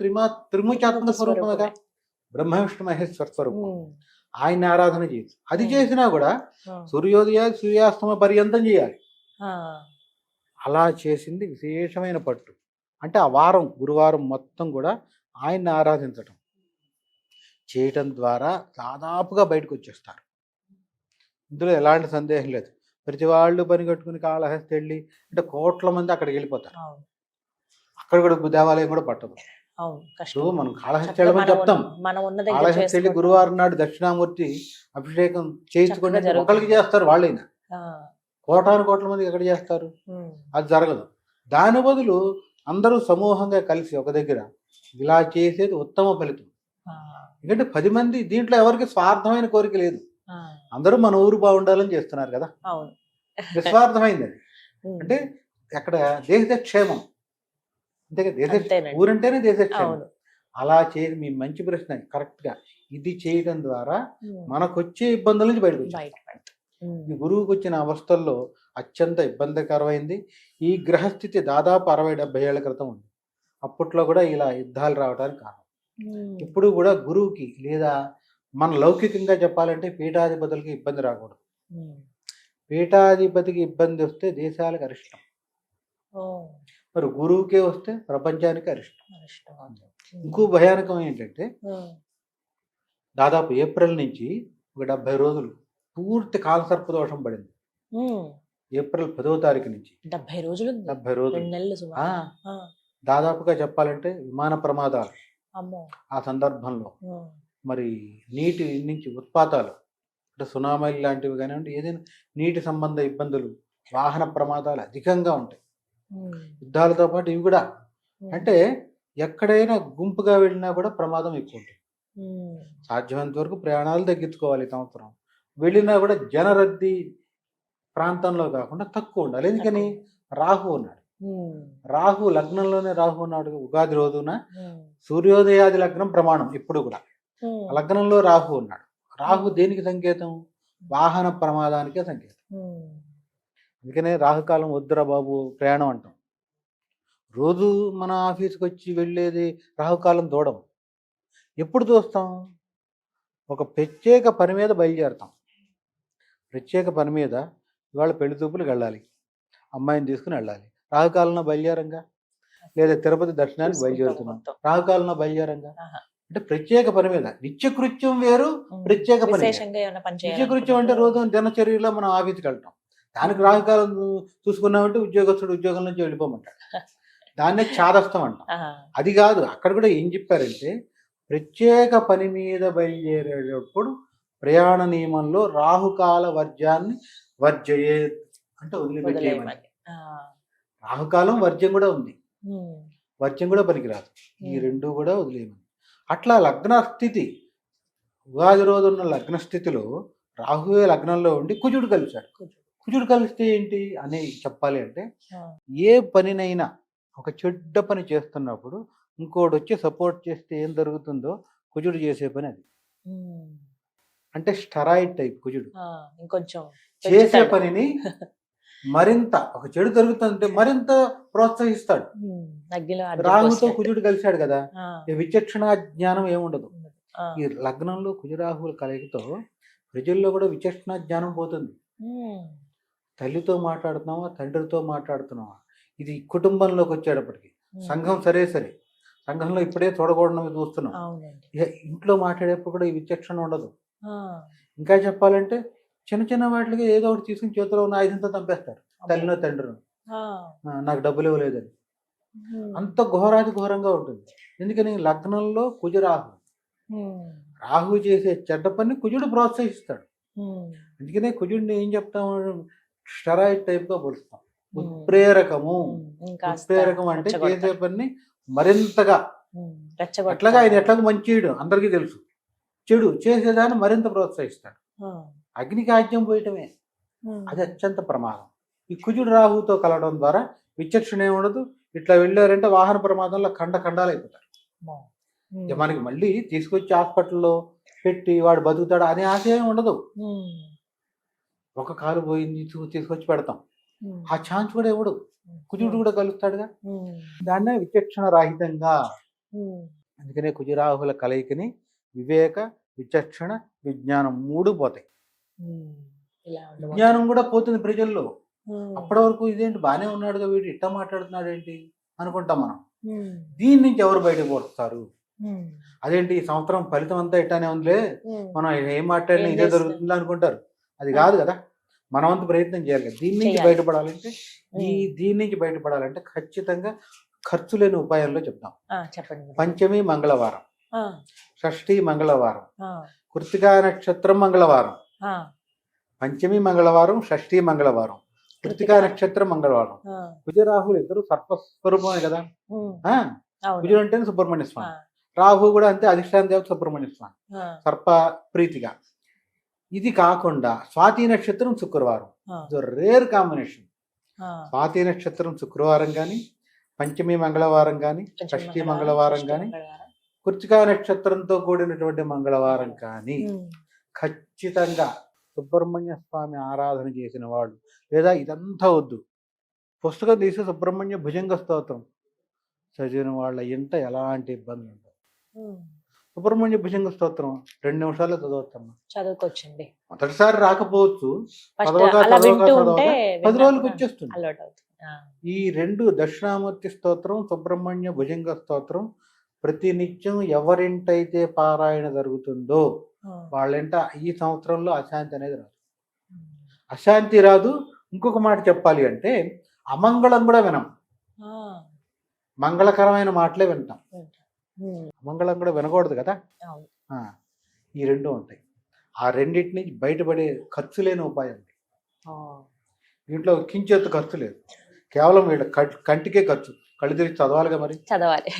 C: త్రిమూర్త్యాత్మక స్వరూపమేగా, బ్రహ్మ విష్ణు మహేశ్వర స్వరూపం.
B: ఉమ్.
C: ఆయన్ని ఆరాధన చేయొచ్చు. అది చేసినా కూడా
B: ఉమ్.
C: సూర్యోదయ సూర్యాస్తమ పర్యంతం చేయాలి.
B: ఆ.
C: అలా చేసింది విశేషమైన పట్టు. అంటే ఆ వారం, గురువారం మొత్తం కూడా ఆయన్ని ఆరాధించటం చేయటం ద్వారా దాదాపుగా బయటకు వచ్చేస్తారు. ఇందులో ఎలాంటి సందేహం లేదు. ప్రతి వాళ్ళు పని కట్టుకుని కాళహస్తి వెళ్ళి, అంటే కోట్ల మంది అక్కడికి వెళ్ళిపోతారు.
B: అవును.
C: అక్కడ కూడా దేవాలయం కూడా పట్టదు.
B: అవును,
C: ఇప్పుడు
B: కష్టం.
C: మనం కాళహస్తి
B: చక్కగా
C: వెళ్ళమని చెప్తాం,
B: మనం ఉన్న దగ్గర
C: కాళహస్తి వెళ్ళి
B: చేసుకోవడం.
C: గురువారం నాడు దక్షిణామూర్తి అభిషేకం చేయించుకుని
B: చక్కగా జరుగుతుంది.
C: ఒకరికి చేస్తారు, వాళ్ళైనా
B: ఆ.
C: కోటాను కోట్ల మంది ఎక్కడ చేస్తారు,
B: ఉమ్.
C: అది జరగదు. దాని బదులు అందరూ సమూహంగా కలిసి ఒక దగ్గర ఇలా చేసేది ఉత్తమ ఫలితం.
B: ఆ.
C: ఎందుకంటే 10 మంది, దీంట్లో ఎవరికి స్వార్థమైన కోరిక లేదు,
B: ఆ.
C: అందరూ మన ఊరు బాగుండాలని చేస్తున్నారు కదా,
B: అవును.
C: నిస్వార్థమైంది అది.
B: ఉమ్.
C: అంటే అక్కడ దేశక్షేమం, అంతే కదా,
B: అంతేనండి.
C: ఊరంటేనే దేశక్షేమం.
B: అవును.
C: అలా చేసి, మీ మంచి ప్రశ్న, కరెక్ట్గా ఇది చేయడం ద్వారా
B: ఉమ్.
C: మనకు వచ్చే ఇబ్బందుల నుంచి బయటకు వచ్చాం.
B: బయటపడతాం. ఉమ్.
C: ఈ గురువుకు వచ్చిన అవస్థల్లో అత్యంత ఇబ్బందికరమైంది ఈ గ్రహస్థితి. దాదాపు 60-70 ఏళ్ల క్రితం ఉంది. అప్పట్లో కూడా ఇలా యుద్ధాలు రావడానికి కారణం.
B: ఉమ్.
C: ఇప్పుడు కూడా గురువుకి, లేదా మన లౌకికంగా చెప్పాలంటే పీఠాధిపతులకి ఇబ్బంది రాకూడదు.
B: ఉమ్.
C: పీఠాధిపతికి ఇబ్బంది వస్తే దేశాలకు అరిష్టం,
B: ఓ.
C: మరి గురువుకే వస్తే ప్రపంచానికి అరిష్టం.
B: ఇష్టం. ఉమ్.
C: ఇంకో భయానకం ఏంటంటే,
B: ఉమ్.
C: దాదాపు ఏప్రిల్ నుంచి ఒక 70 రోజులు పూర్తి కాలసర్పదోషం పడింది.
B: ఉమ్.
C: ఏప్రిల్ 10వ తారీఖు నుంచి
B: 70 రోజులు ఉంది.
C: 70 రోజులు.
B: 2 నెలలు
C: ఆ,
B: సుమారు. ఆ.
C: దాదాపుగా చెప్పాలంటే విమాన ప్రమాదాలు
B: అమ్మో.
C: ఆ సందర్భంలో,
B: ఉమ్.
C: మరి నీటి నుంచి ఉత్పాతాలు, అంటే సునామీలు లాంటివి కానివ్వండి, ఏదైనా నీటి సంబంధ ఇబ్బందులు, వాహన ప్రమాదాలు అధికంగా ఉంటాయి.
B: ఉమ్.
C: యుద్ధాలతో పాటు ఇవి కూడా.
B: ఉమ్.
C: అంటే ఎక్కడైనా గుంపుగా వెళ్ళినా కూడా ప్రమాదం ఎక్కువ ఉంటుంది.
B: ఉమ్.
C: సాధ్యమైనంత వరకు ప్రయాణాలు తగ్గించుకోవాలి ఈ సంవత్సరం. వెళ్ళినా కూడా జనరద్దీ ప్రాంతంలో కాకుండా తక్కువ ఉండాలి. ఎందుకని? రాహు ఉన్నాడు.
B: ఉమ్.
C: రాహు లగ్నంలోనే రాహు ఉన్నాడు. ఉగాది రోజున
B: ఉమ్.
C: సూర్యోదయాది లగ్నం ప్రమాణం. ఇప్పుడు కూడా
B: ఉమ్.
C: లగ్నంలో రాహు ఉన్నాడు. రాహు దేనికి సంకేతం? వాహన ప్రమాదానికే సంకేతం.
B: ఉమ్.
C: అందుకనే రాహుకాలం వద్దురా బాబు ప్రయాణం అంటాం. రోజు మన ఆఫీస్కి వచ్చి వెళ్ళేది రాహుకాలం దూడం. ఎప్పుడు చూస్తాం? ఒక ప్రత్యేక పని మీద బయలుదేరుతాం. ప్రత్యేక పని మీద ఇవాళ పెళ్లి చూపులకు వెళ్ళాలి, అమ్మాయిని తీసుకుని వెళ్ళాలి, రాహుకాలంలో బయలుదేరంగా. లేదా తిరుపతి దర్శనానికి
B: చూసుకుంటాం
C: బయలుదేరుతున్నాం,
B: మొత్తం.
C: రాహుకాలంలో బయలుదేరంగా.
B: ఆహా.
C: అంటే ప్రత్యేక పని మీద. నిత్యకృత్యం వేరు,
B: ఉమ్.
C: ప్రత్యేక పని వేరు.
B: విశేషంగా ఏమైనా పని
C: నిత్యకృత్యం అంటే రోజు దినచర్యలో మనం ఆఫీస్కి వెళ్తాం. దానికి రాహుకాలం చూసుకున్నామంటే ఉద్యోగస్తుడు ఉద్యోగం నుంచి వెళ్ళిపోమంటాడు. దాన్నే చాదస్తం అంటాం. అది కాదు. అక్కడ కూడా ఏం చెప్పారంటే, ప్రత్యేక పని మీద బయలుదేరేటప్పుడు ప్రయాణ నియమంలో రాహుకాల వర్జ్యాన్ని వర్జయే అంటే వదిలిపెట్టేయమని. రాహుకాలం వర్జ్యం కూడా ఉంది, వర్జ్యం కూడా పనికిరాదు. ఈ రెండు కూడా వదిలేయమని. అట్లా లగ్న స్థితి, ఉగాది రోజు ఉన్న లగ్న స్థితిలో రాహువే లగ్నంలో ఉండి కుజుడు కలిశాడు. కుజుడు కలిస్తే ఏంటి అని చెప్పాలి అంటే, ఏ పనినైనా ఒక చెడ్డ పని చేస్తున్నప్పుడు ఇంకోటి వచ్చి సపోర్ట్ చేస్తే ఏం జరుగుతుందో కుజుడు చేసే పని అది. అంటే స్టెరాయిడ్ టైప్ కుజుడు.
B: ఇంకొంచెం
C: చేసే పనిని మరింత, ఒక చెడు జరుగుతుంటే మరింత ప్రోత్సహిస్తాడు. రాహుతో కుజుడు కలిశాడు కదా, విచక్షణ జ్ఞానం ఏముండదు. ఈ లగ్నంలో కుజరాహువుల కలయికతో ప్రజల్లో కూడా విచక్షణ జ్ఞానం పోతుంది. తల్లితో మాట్లాడుతున్నావా, తండ్రితో మాట్లాడుతున్నావా, ఇది కుటుంబంలోకి వచ్చేటప్పటికి. సంఘం సరే, సంఘంలో ఇప్పుడే చూడకూడదు చూస్తున్నాం. ఇంట్లో మాట్లాడేప్పుడు కూడా ఈ విచక్షణ ఉండదు. ఇంకా చెప్పాలంటే చిన్న చిన్న వాటికి ఏదో ఒకటి తీసుకుని చేతిలో ఉన్న ఆయుధంతో చంపేస్తారు. తల్లినో తండ్రినో
B: ఆ,
C: నాకు డబ్బులు ఇవ్వలేదని.
B: ఉమ్,
C: అంత ఘోరాది ఘోరంగా ఉంటుంది. ఎందుకని లగ్నంలో కుజరాహు,
B: ఉమ్,
C: రాహు చేసే చెడ్డ పని కుజుడు ప్రోత్సహిస్తాడు.
B: ఉమ్,
C: అందుకనే కుజుడిని ఏం చెప్తాము, స్టెరాయిడ్ టైప్గా పోలుస్తాం.
B: ఉమ్,
C: ఉత్ప్రేరకము.
B: ఇంకాస్త
C: ఉత్ప్రేరకం అంటే చేసే
B: రెచ్చగొడతారు.
C: పని మరింతగా,
B: రెచ్చగొడతారు.
C: అట్లాగా ఆయన ఎట్లాగో మంచి చేయడు అందరికీ తెలుసు, చెడు చేసేదాన్ని మరింత ప్రోత్సహిస్తాడు.
B: ఆ,
C: అగ్నికి ఆజ్యం పోయటమే,
B: ఉమ్,
C: అది అత్యంత ప్రమాదం. ఈ కుజుడు రాహుతో కలవడం ద్వారా విచక్షణ ఏమి ఉండదు. ఇట్లా వెళ్ళారంటే వాహన ప్రమాదంలో ఖండాలు అయిపోతారు.
B: ఉమ్,
C: ఇక మనకి మళ్ళీ తీసుకొచ్చి హాస్పిటల్లో పెట్టి వాడు బతుకుతాడు అనే ఆశయం ఉండదు.
B: ఉమ్,
C: ఒక కాలు పోయింది తీసుకొచ్చి పెడతాం,
B: ఉమ్,
C: ఆ ఛాన్స్ కూడా ఇవ్వడు. కుజుడు కూడా కలుస్తాడుగా.
B: ఉమ్,
C: దాన్నే విచక్షణ రాహితంగా.
B: ఉమ్,
C: అందుకనే కుజరాహుల కలయికని వివేక, విచక్షణ, విజ్ఞానం 3 పోతాయి.
B: ఉమ్, ఇలా ఉండబోతుంది.
C: విజ్ఞానం కూడా పోతుంది ప్రజల్లో.
B: ఉమ్,
C: అప్పటి వరకు ఇదేంటి బాగానే ఉన్నాడుగా వీడు ఇట్టా మాట్లాడుతున్నాడు ఏంటి అనుకుంటాం మనం.
B: ఉమ్,
C: దీని నుంచి ఎవరు బయటకు పడతారు?
B: ఉమ్,
C: అదేంటి ఈ సంవత్సరం ఫలితం అంతా ఇట్టానే ఉందిలే,
B: ఉమ్,
C: మనం ఏం మాట్లాడినా
B: ఏం
C: ఇదే
B: చేస్తాం?
C: జరుగుతుందా అనుకుంటారు. అది కాదు కదా, మనవంతు ప్రయత్నం చేయాలి కదా. దీని నుంచి
B: చేయాలి.
C: బయటపడాలంటే దీని నుంచి బయటపడాలంటే ఖచ్చితంగా ఖర్చు లేని ఉపాయంలో చెప్తాం.
B: చెప్పండి.
C: పంచమి మంగళవారం,
B: ఆ,
C: షష్ఠి మంగళవారం,
B: ఆ,
C: కృత్తికా నక్షత్రం మంగళవారం.
B: ఆ,
C: పంచమి మంగళవారం, షష్ఠి మంగళవారం, కృత్తికా నక్షత్రం మంగళవారం.
B: ఆ,
C: కుజరాహులు ఇద్దరు సర్పస్వరూపమే కదా.
B: ఉమ్,
C: ఆ
B: అవును.
C: కుజుడు అంటే సుబ్రహ్మణ్య
B: ఆ,
C: స్వామి, రాహు కూడా అంతే అధిష్టాన దేవత సుబ్రహ్మణ్య స్వామి,
B: ఆ,
C: సర్ప ప్రీతిగా. ఇది కాకుండా స్వాతి నక్షత్రం శుక్రవారం,
B: ఆ,
C: రేర్ కాంబినేషన్.
B: ఆ,
C: స్వాతి నక్షత్రం శుక్రవారం కానీ, పంచమి మంగళవారం కానీ, షష్ఠి మంగళవారం కానీ,
B: మంగళవారం.
C: కృత్తికా నక్షత్రంతో కూడినటువంటి మంగళవారం కానీ
B: ఉమ్,
C: ఖచ్చితంగా సుబ్రహ్మణ్య స్వామి ఆరాధన చేసిన వాళ్ళు, లేదా ఇదంతా వద్దు, పుస్తకం తీసి సుబ్రహ్మణ్య భుజంగ స్తోత్రం చదివిన వాళ్ళ ఇంట ఎలాంటి ఇబ్బంది ఉండదు.
B: ఉమ్,
C: సుబ్రహ్మణ్య భుజంగ స్తోత్రం 2 నిమిషాల్లో చదవచ్చమ్మా.
B: చదువుకోవచ్చండి.
C: మొదటిసారి రాకపోవచ్చు,
B: ఫస్ట్
C: చదవగా
B: అలా
C: చదవగా
B: వింటూ ఉంటే
C: చదవగా 10 రోజులకు
B: విన్నా
C: వచ్చేస్తుంది.
B: అలవాటు అవుతుంది. ఆ,
C: ఈ 2 దక్షిణామూర్తి స్తోత్రం, సుబ్రహ్మణ్య భుజంగ స్తోత్రం ప్రతి నిత్యం ఎవరింటైతే పారాయణ జరుగుతుందో
B: ఆ,
C: వాళ్ళంట ఈ సంవత్సరంలో అశాంతి అనేది రాదు.
B: ఉమ్,
C: అశాంతి రాదు. ఇంకొక మాట చెప్పాలి అంటే అమంగళం కూడా వినం,
B: ఆ,
C: మంగళకరమైన మాటలే వింటాం.
B: ఉమ్,
C: అమంగళం కూడా వినకూడదు కదా.
B: అవును.
C: ఈ 2 ఉంటాయి. ఆ రెండింటి నుంచి బయటపడే ఖర్చు లేని ఉపాయం ఉంది.
B: ఆ,
C: దీంట్లో కించెత్తు ఖర్చు లేదు, కేవలం వీళ్ళ కంటికే ఖర్చు. కళ్ళు తెరిచి చదవాలిగా మరి.
B: చదవాలి.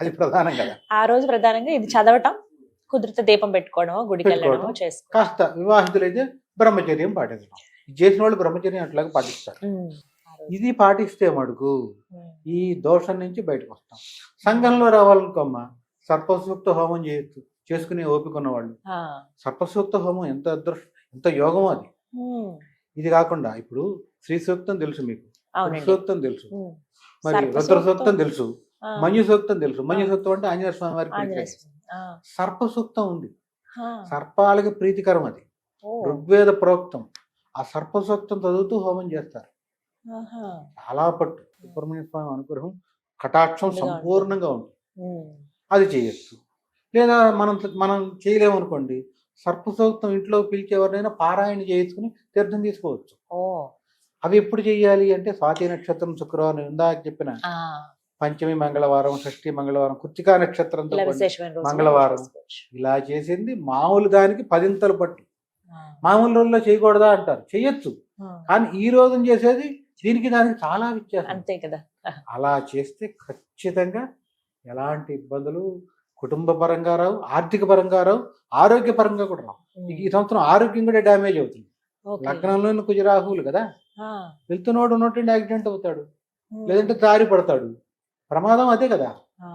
C: అది ప్రధానం కదా.
B: ఆ రోజు ప్రధానంగా ఇది చదవటం, కుదిరితే దీపం పెట్టుకోవడమో, గుడికి వెళ్ళడమో
C: పెట్టుకోవడం.
B: చేసుకో.
C: కాస్త వివాహితులైతే బ్రహ్మచర్యం పాటించడం. ఇది చేసిన వాళ్ళు బ్రహ్మచర్యం అట్లాగా పాటిస్తారు.
B: ఆ రోజు.
C: ఇది పాటిస్తే మటుకు
B: ఉమ్,
C: ఈ దోషం నుంచి బయటకు వస్తాం. సంఘంలో రావాలనుకోమ్మ, సర్పసూక్త హోమం చేయొచ్చు చేసుకునే ఓపిక ఉన్నవాళ్ళు.
B: ఆ,
C: సర్పసూక్త హోమం ఎంత ఎంత యోగం అది.
B: ఉమ్,
C: ఇది కాకుండా ఇప్పుడు శ్రీ సూక్తం తెలుసు మీకు,
B: అవునండి.
C: సూక్తం తెలుసు,
B: ఉమ్,
C: మరి
B: సర్ప
C: రుద్ర సూక్తం
B: సూక్తం.
C: తెలుసు,
B: ఆ,
C: మన్యు సూక్తం తెలుసు. మన్యు సూక్తం అంటే ఆంజనేయ స్వామి వారికి
B: ఆంజనేయ
C: ప్రీతికరం.
B: స్వామి. ఆ,
C: సర్ప సూక్తం ఉంది,
B: ఆ,
C: సర్పాలకి ప్రీతికరం అది,
B: ఓ,
C: ఋగ్వేద ప్రోక్తం. ఆ సర్ప సూక్తం చదువుతూ హోమం చేస్తారు.
B: ఆహా,
C: చాలా పట్టు సుబ్రహ్మణ్య స్వామి అనుగ్రహం కటాక్షం
B: మెండుగా
C: సంపూర్ణంగా ఉంటుంది.
B: ఉమ్,
C: అది చేయొచ్చు. లేదా మనం చేయలేము అనుకోండి, సర్పసూక్తం ఇంట్లో పిలిచి ఎవరినైనా పారాయణ చేయించుకుని తీర్థం తీసుకోవచ్చు.
B: ఓ,
C: అవి ఎప్పుడు చేయాలి అంటే స్వాతి నక్షత్రం శుక్రవారం, ఇందాక చెప్పిన
B: ఆ,
C: పంచమి మంగళవారం, షష్ఠి మంగళవారం, కృత్తికా నక్షత్రంతో
B: ఇలా
C: కూడిన
B: విశేషమైన రోజున
C: మంగళవారం.
B: చేసుకోవచ్చు.
C: ఇలా చేసింది మామూలు దానికి 10 పట్టు.
B: ఆ,
C: మామూలు రోజుల్లో చేయకూడదా అంటారు, చేయొచ్చు.
B: ఆ,
C: కానీ ఈ రోజున చేసేది దీనికి దానికి చాలా వ్యత్యాసం.
B: అంతే కదా.
C: అలా చేస్తే ఖచ్చితంగా ఎలాంటి ఇబ్బందులు కుటుంబ పరంగా రావు, ఆర్థిక పరంగా రావు, ఆరోగ్యపరంగా కూడా రావు. ఈ సంవత్సరం ఆరోగ్యం కూడా డ్యామేజ్ అవుతుంది.
B: ఓకే.
C: లగ్నంలోని కుజరాహువులు కదా,
B: ఆ,
C: వెళ్తున్నోడు ఉన్నట్టుండి యాక్సిడెంట్ అవుతాడు,
B: ఉమ్,
C: లేదంటే దారి పడతాడు. ప్రమాదం అదే కదా.
B: ఆ,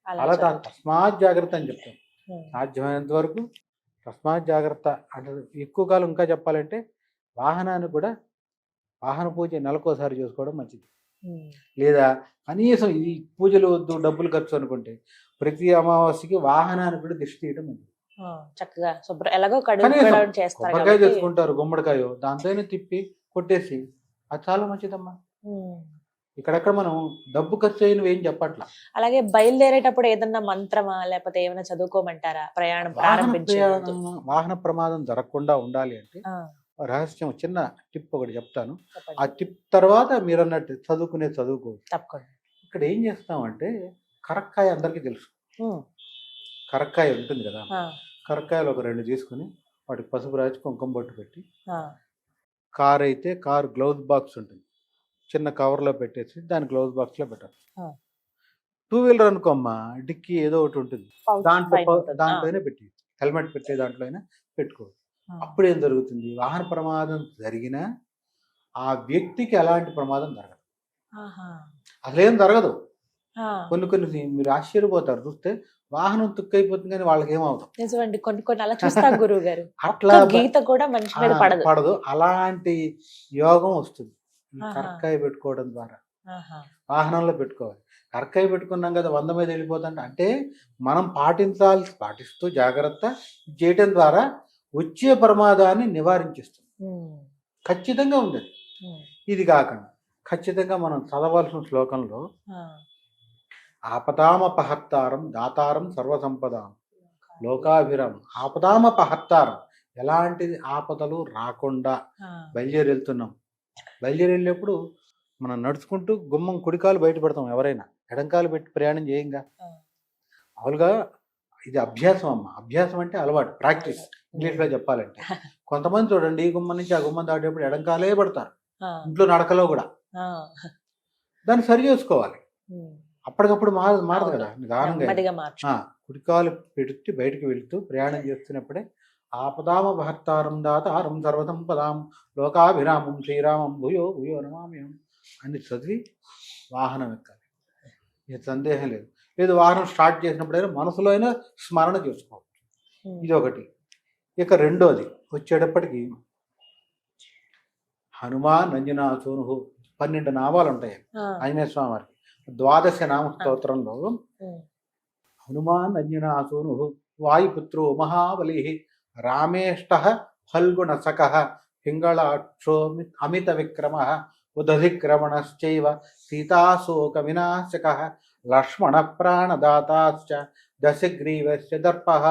B: అలా
C: అలా
B: జరుగుతుంది.
C: తస్మాత్ జాగ్రత్త అని చెప్తాం.
B: ఉమ్,
C: సాధ్యమైనంత వరకు తస్మాత్ జాగ్రత్త అంటే ఎక్కువ కాలం ఇంకా చెప్పాలంటే వాహనాన్ని కూడా వాహన పూజ నెలకోసారి చేసుకోవడం మంచిది.
B: ఉమ్,
C: లేదా కనీసం ఈ పూజలు వద్దు డబ్బులు ఖర్చు అనుకుంటే ప్రతి అమావాస్యకి వాహనానికి కూడా దిష్టి తీయడం మంచిది.
B: ఆ, చక్కగా ఎలాగో
C: కనీసం
B: కడుగు చేస్తారు
C: కొబ్బరికాయ
B: కాబట్టి.
C: తెచ్చుకుంటారు, గుమ్మడికాయ దాంతోనే తిప్పి కొట్టేసి, అది చాలా మంచిదమ్మా.
B: ఉమ్,
C: ఇక్కడక్కడ మనం డబ్బు ఖర్చు అయినవి ఏం చెప్పట్లా.
B: అలాగే బయలుదేరేటప్పుడు ఏదన్నా మంత్రమా లేకపోతే ఏమైనా చదువుకోమంటారా ప్రయాణం ప్రారంభించే ముందు?
C: వాహన ప్రమాదం జరగకుండా ఉండాలి అంటే
B: ఆ,
C: రహస్యం చిన్న టిప్ ఒకటి చెప్తాను. ఆ
B: చెప్పండి.
C: టిప్ తర్వాత మీరు అన్నట్టు చదువుకోవచ్చు.
B: తప్పకుండా.
C: ఇక్కడ ఏం చేస్తామంటే కరక్కాయ అందరికీ తెలుసు.
B: ఉమ్,
C: కరక్కాయ ఉంటుంది కదా,
B: ఆ,
C: కరక్కాయలు ఒక 2 తీసుకుని వాటికి పసుపు రాసి కుంకుమ బొట్టు పెట్టి,
B: ఆ,
C: కార్ అయితే కార్ గ్లౌజ్ బాక్స్ ఉంటుంది, చిన్న కవర్లో పెట్టేసి దాని గ్లౌజ్ బాక్స్లో పెట్టాలి.
B: ఆ.
C: 2 వీలర్ అనుకోమ్మా, డిక్కీ ఏదో ఒకటి ఉంటుంది,
B: pouch
C: దాంట్లో
B: పైన ఉంటుంది.
C: దాంట్లోనే పెట్టి, హెల్మెట్ పెట్టే దాంట్లోనే పెట్టుకో.
B: ఆ,
C: అప్పుడు ఏం జరుగుతుంది, వాహన ప్రమాదం జరిగినా ఆ వ్యక్తికి ఎలాంటి ప్రమాదం జరగదు,
B: ఆహా,
C: అసలేం జరగదు.
B: ఆ.
C: కొన్ని మీరు ఆశ్చర్యపోతారు చూస్తే, వాహనం తుక్కైపోతుంది కానీ వాళ్ళకి ఏమవుతాం.
B: నిజమండి, కొన్ని కొన్ని అలా చూస్తాం గురువు గారు.
C: అట్లా
B: ఒక్క గీత కూడా మనిషి మీద పడదు.
C: పడదు, అలాంటి యోగం వస్తుంది ఈ
B: ఆహా.
C: కరక్కాయ పెట్టుకోవడం ద్వారా.
B: ఆహా.
C: వాహనంలో పెట్టుకోవాలి. కరక్కాయ పెట్టుకున్నాం కదా 100 మీద వెళ్ళిపోతుంటే, అంటే మనం పాటిస్తూ జాగ్రత్త చేయటం ద్వారా వచ్చే ప్రమాదాన్ని నివారించేస్తుంది.
B: ఉమ్,
C: ఖచ్చితంగా ఉండదు.
B: ఉమ్,
C: ఇది కాకుండా ఖచ్చితంగా మనం చదవాల్సిన శ్లోకంలో
B: ఆ.
C: ఆపదామపహర్తారం దాతారం సర్వసంపదాం లోకాభిరామం. ఆపదామపహర్తారం, ఎలాంటిది ఆపదలు రాకుండా
B: ఆ.
C: బయలుదేరి వెళ్తున్నాం. బయలుదేరి వెళ్ళేప్పుడు మనం నడుచుకుంటూ గుమ్మం కుడికాలు బయట పెడతాం, ఎవరైనా ఎడంకాలు పెట్టి ప్రయాణం చేయంగా.
B: ఆ.
C: మామూలుగా ఇది అభ్యాసం అమ్మ, అభ్యాసం అంటే అలవాటు, ప్రాక్టీస్ ఇంగ్లీష్లో చెప్పాలంటే. కొంతమంది చూడండి, ఈ గుమ్మం నుంచి ఆ గుమ్మం దాటేప్పుడు ఎడంకాలే పడతారు,
B: ఆ.
C: ఇంట్లో నడకలో కూడా.
B: ఆ.
C: దాన్ని సరి చేసుకోవాలి,
B: ఉమ్.
C: అప్పటికప్పుడు మారదు
B: అవును.
C: కదా, నిదానంగా.
B: నెమ్మదిగా మార్చు.
C: కుడికాలు పెట్టి బయటికి వెళుతూ ప్రయాణం చేస్తున్నప్పుడే ఆపదామ భర్తారం దాతారం సర్వసంపదాం లోకాభిరామం శ్రీరామం భూయో భూయో నమామ్యం అని చదివి వాహనం ఎక్కాలి. ఇది సందేహం లేదు. లేదు వాహనం స్టార్ట్ చేసినప్పుడైనా మనసులో అయినా స్మరణ చేసుకోవచ్చు.
B: ఉమ్.
C: ఇది ఒకటి. ఇక రెండోది వచ్చేటప్పటికి హనుమాన్ నంజనాసూను 12 నామాలు ఉంటాయి
B: ఆ.
C: ఆంజనేయ స్వామి వారికి. 12 నామ స్తోత్రంలో
B: ఉమ్.
C: హనుమాన్ అంజనాసూను వాయుపుత్రో మహాబలి రామేష్ట ఫల్గుణసక పింగళాక్షో అమిత విక్రమ ఉదధిక్రమణశ్చైవ సీతాశోక వినాశక లక్ష్మణ ప్రాణదాతాశ్చ దశగ్రీవస్య దర్పః.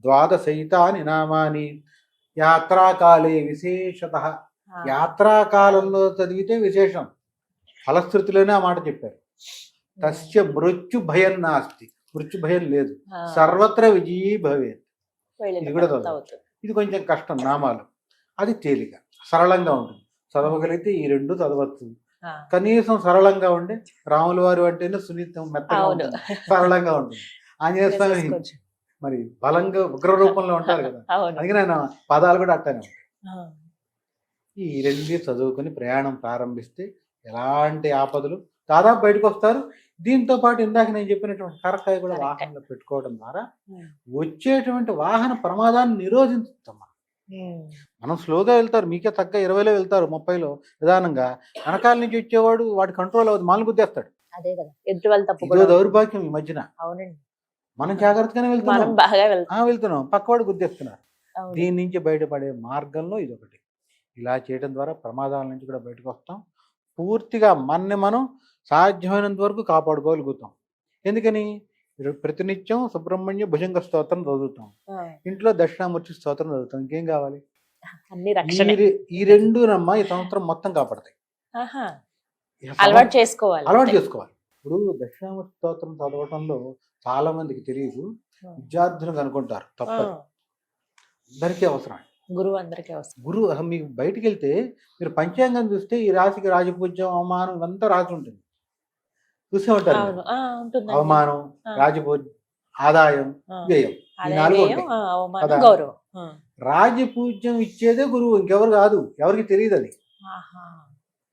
C: 12 నామాని యాత్రాకాలే విశేషతః.
B: ఆ.
C: యాత్రాకాలంలో చదివితే విశేషం. ఫలశ్రుతిలోనే ఆ మాట చెప్పారు. తస్య మృత్యు భయం నాస్తి, మృత్యు భయం లేదు,
B: ఆ.
C: సర్వత్ర విజయీ భవేత్.
B: వెళ్ళిన
C: ఇది కూడా
B: తర్వాత
C: చదవాలి.
B: అవుతుంది.
C: ఇది కొంచెం కష్టం నామాలు, అది తేలిక సరళంగా ఉంటుంది. చదవగలిగితే ఈ 2 చదవచ్చు.
B: ఆ.
C: కనీసం సరళంగా ఉండే రాముల వారు అంటేనే సున్నితం, మెత్తగా
B: అవును.
C: ఉంటుంది, సరళంగా ఉంటుంది. ఆంజనేయ స్వామి
B: వేసేసుకోవచ్చు.
C: మరి బలంగా ఉగ్ర రూపంలో ఉంటారు కదా,
B: అవును.
C: అందుకని ఆయన పదాలు కూడా అట్టానే ఉంటాయి.
B: ఆ.
C: ఈ 2 చదువుకొని ప్రయాణం ప్రారంభిస్తే ఎలాంటి ఆపదలు దాదాపు బయటకు వస్తారు. దీంతో పాటు ఇందాక నేను చెప్పినటువంటి కరక్కాయ కూడా
B: కరెక్టే.
C: వాహనంలో పెట్టుకోవడం ద్వారా
B: ఉమ్.
C: వచ్చేటువంటి వాహన ప్రమాదాన్ని నిరోధించుతాం.
B: ఉమ్.
C: మనం స్లోగా వెళ్తారు, మీకే తగ్గ 20లో వెళ్తారు, 30లో నిదానంగా. వెనకాల నుంచి వచ్చేవాడు వాడి కంట్రోల్ అవుతుంది, మాలు గుద్దేస్తాడు.
B: అదే కదా, ఎదుటి వాళ్ళు తప్పు
C: ఇదో
B: కూడా ఉంటుంది.
C: దౌర్భాగ్యం ఈ మధ్యన.
B: అవునండి,
C: మనం జాగ్రత్తగానే
B: మనం
C: వెళ్తున్నాం,
B: బాగా వెళ్తాం.
C: వెళ్తున్నాం, పక్కవాడు గుద్దేస్తున్నారు.
B: అవును.
C: దీని నుంచి బయటపడే మార్గంలో ఇదొకటి. ఇలా చేయడం ద్వారా ప్రమాదాల నుంచి కూడా బయటకు వస్తాం. పూర్తిగా మనని మనం సాధ్యమైనంత వరకు కాపాడుకోగలుగుతాం. ఎందుకని ప్రతినిత్యం సుబ్రహ్మణ్య భుజంగ స్తోత్రం చదువుతాం,
B: ఆ.
C: ఇంట్లో దక్షిణామూర్తి స్తోత్రం చదువుతాం. ఇంకేం కావాలి?
B: అన్ని రక్షణ.
C: ఈ 2 నమ్మ ఈ సంవత్సరం మొత్తం కాపాడతాయి.
B: ఆహా.
C: ఇక
B: అలవాటు చేసుకోవాలి.
C: అలవాటు
B: అంతే.
C: చేసుకోవాలి. ఇప్పుడు దక్షిణామూర్తి స్తోత్రం చదవటంలో చాలా మందికి తెలియదు,
B: ఆ.
C: విద్యార్థులకు అనుకుంటారు,
B: ఆ.
C: తప్పదు. అందరికీ అవసరం.
B: గురువు అందరికీ అవసరం.
C: గురువు మీకు బయటికి వెళ్తే మీరు పంచాంగం చూస్తే ఈ రాశికి రాజపూజ్యం, అవమానం ఇవంతా రాసి ఉంటుంది, చూసే ఉంటారు
B: అవును.
C: మీరు.
B: ఆ, ఉంటుందండి.
C: అవమానం,
B: ఆ.
C: రాజపూజ్యం, ఆదాయం,
B: ఆ.
C: వ్యయం, ఈ
B: అదే
C: 4
B: వ్యయం,
C: ఉంటాయి.
B: అవమానం,
C: కదా.
B: గౌరవం. ఆ.
C: రాజపూజ్యం ఇచ్చేదే గురువు, ఇంకెవరు కాదు, ఎవరికి తెలియదు అది.
B: ఆహా.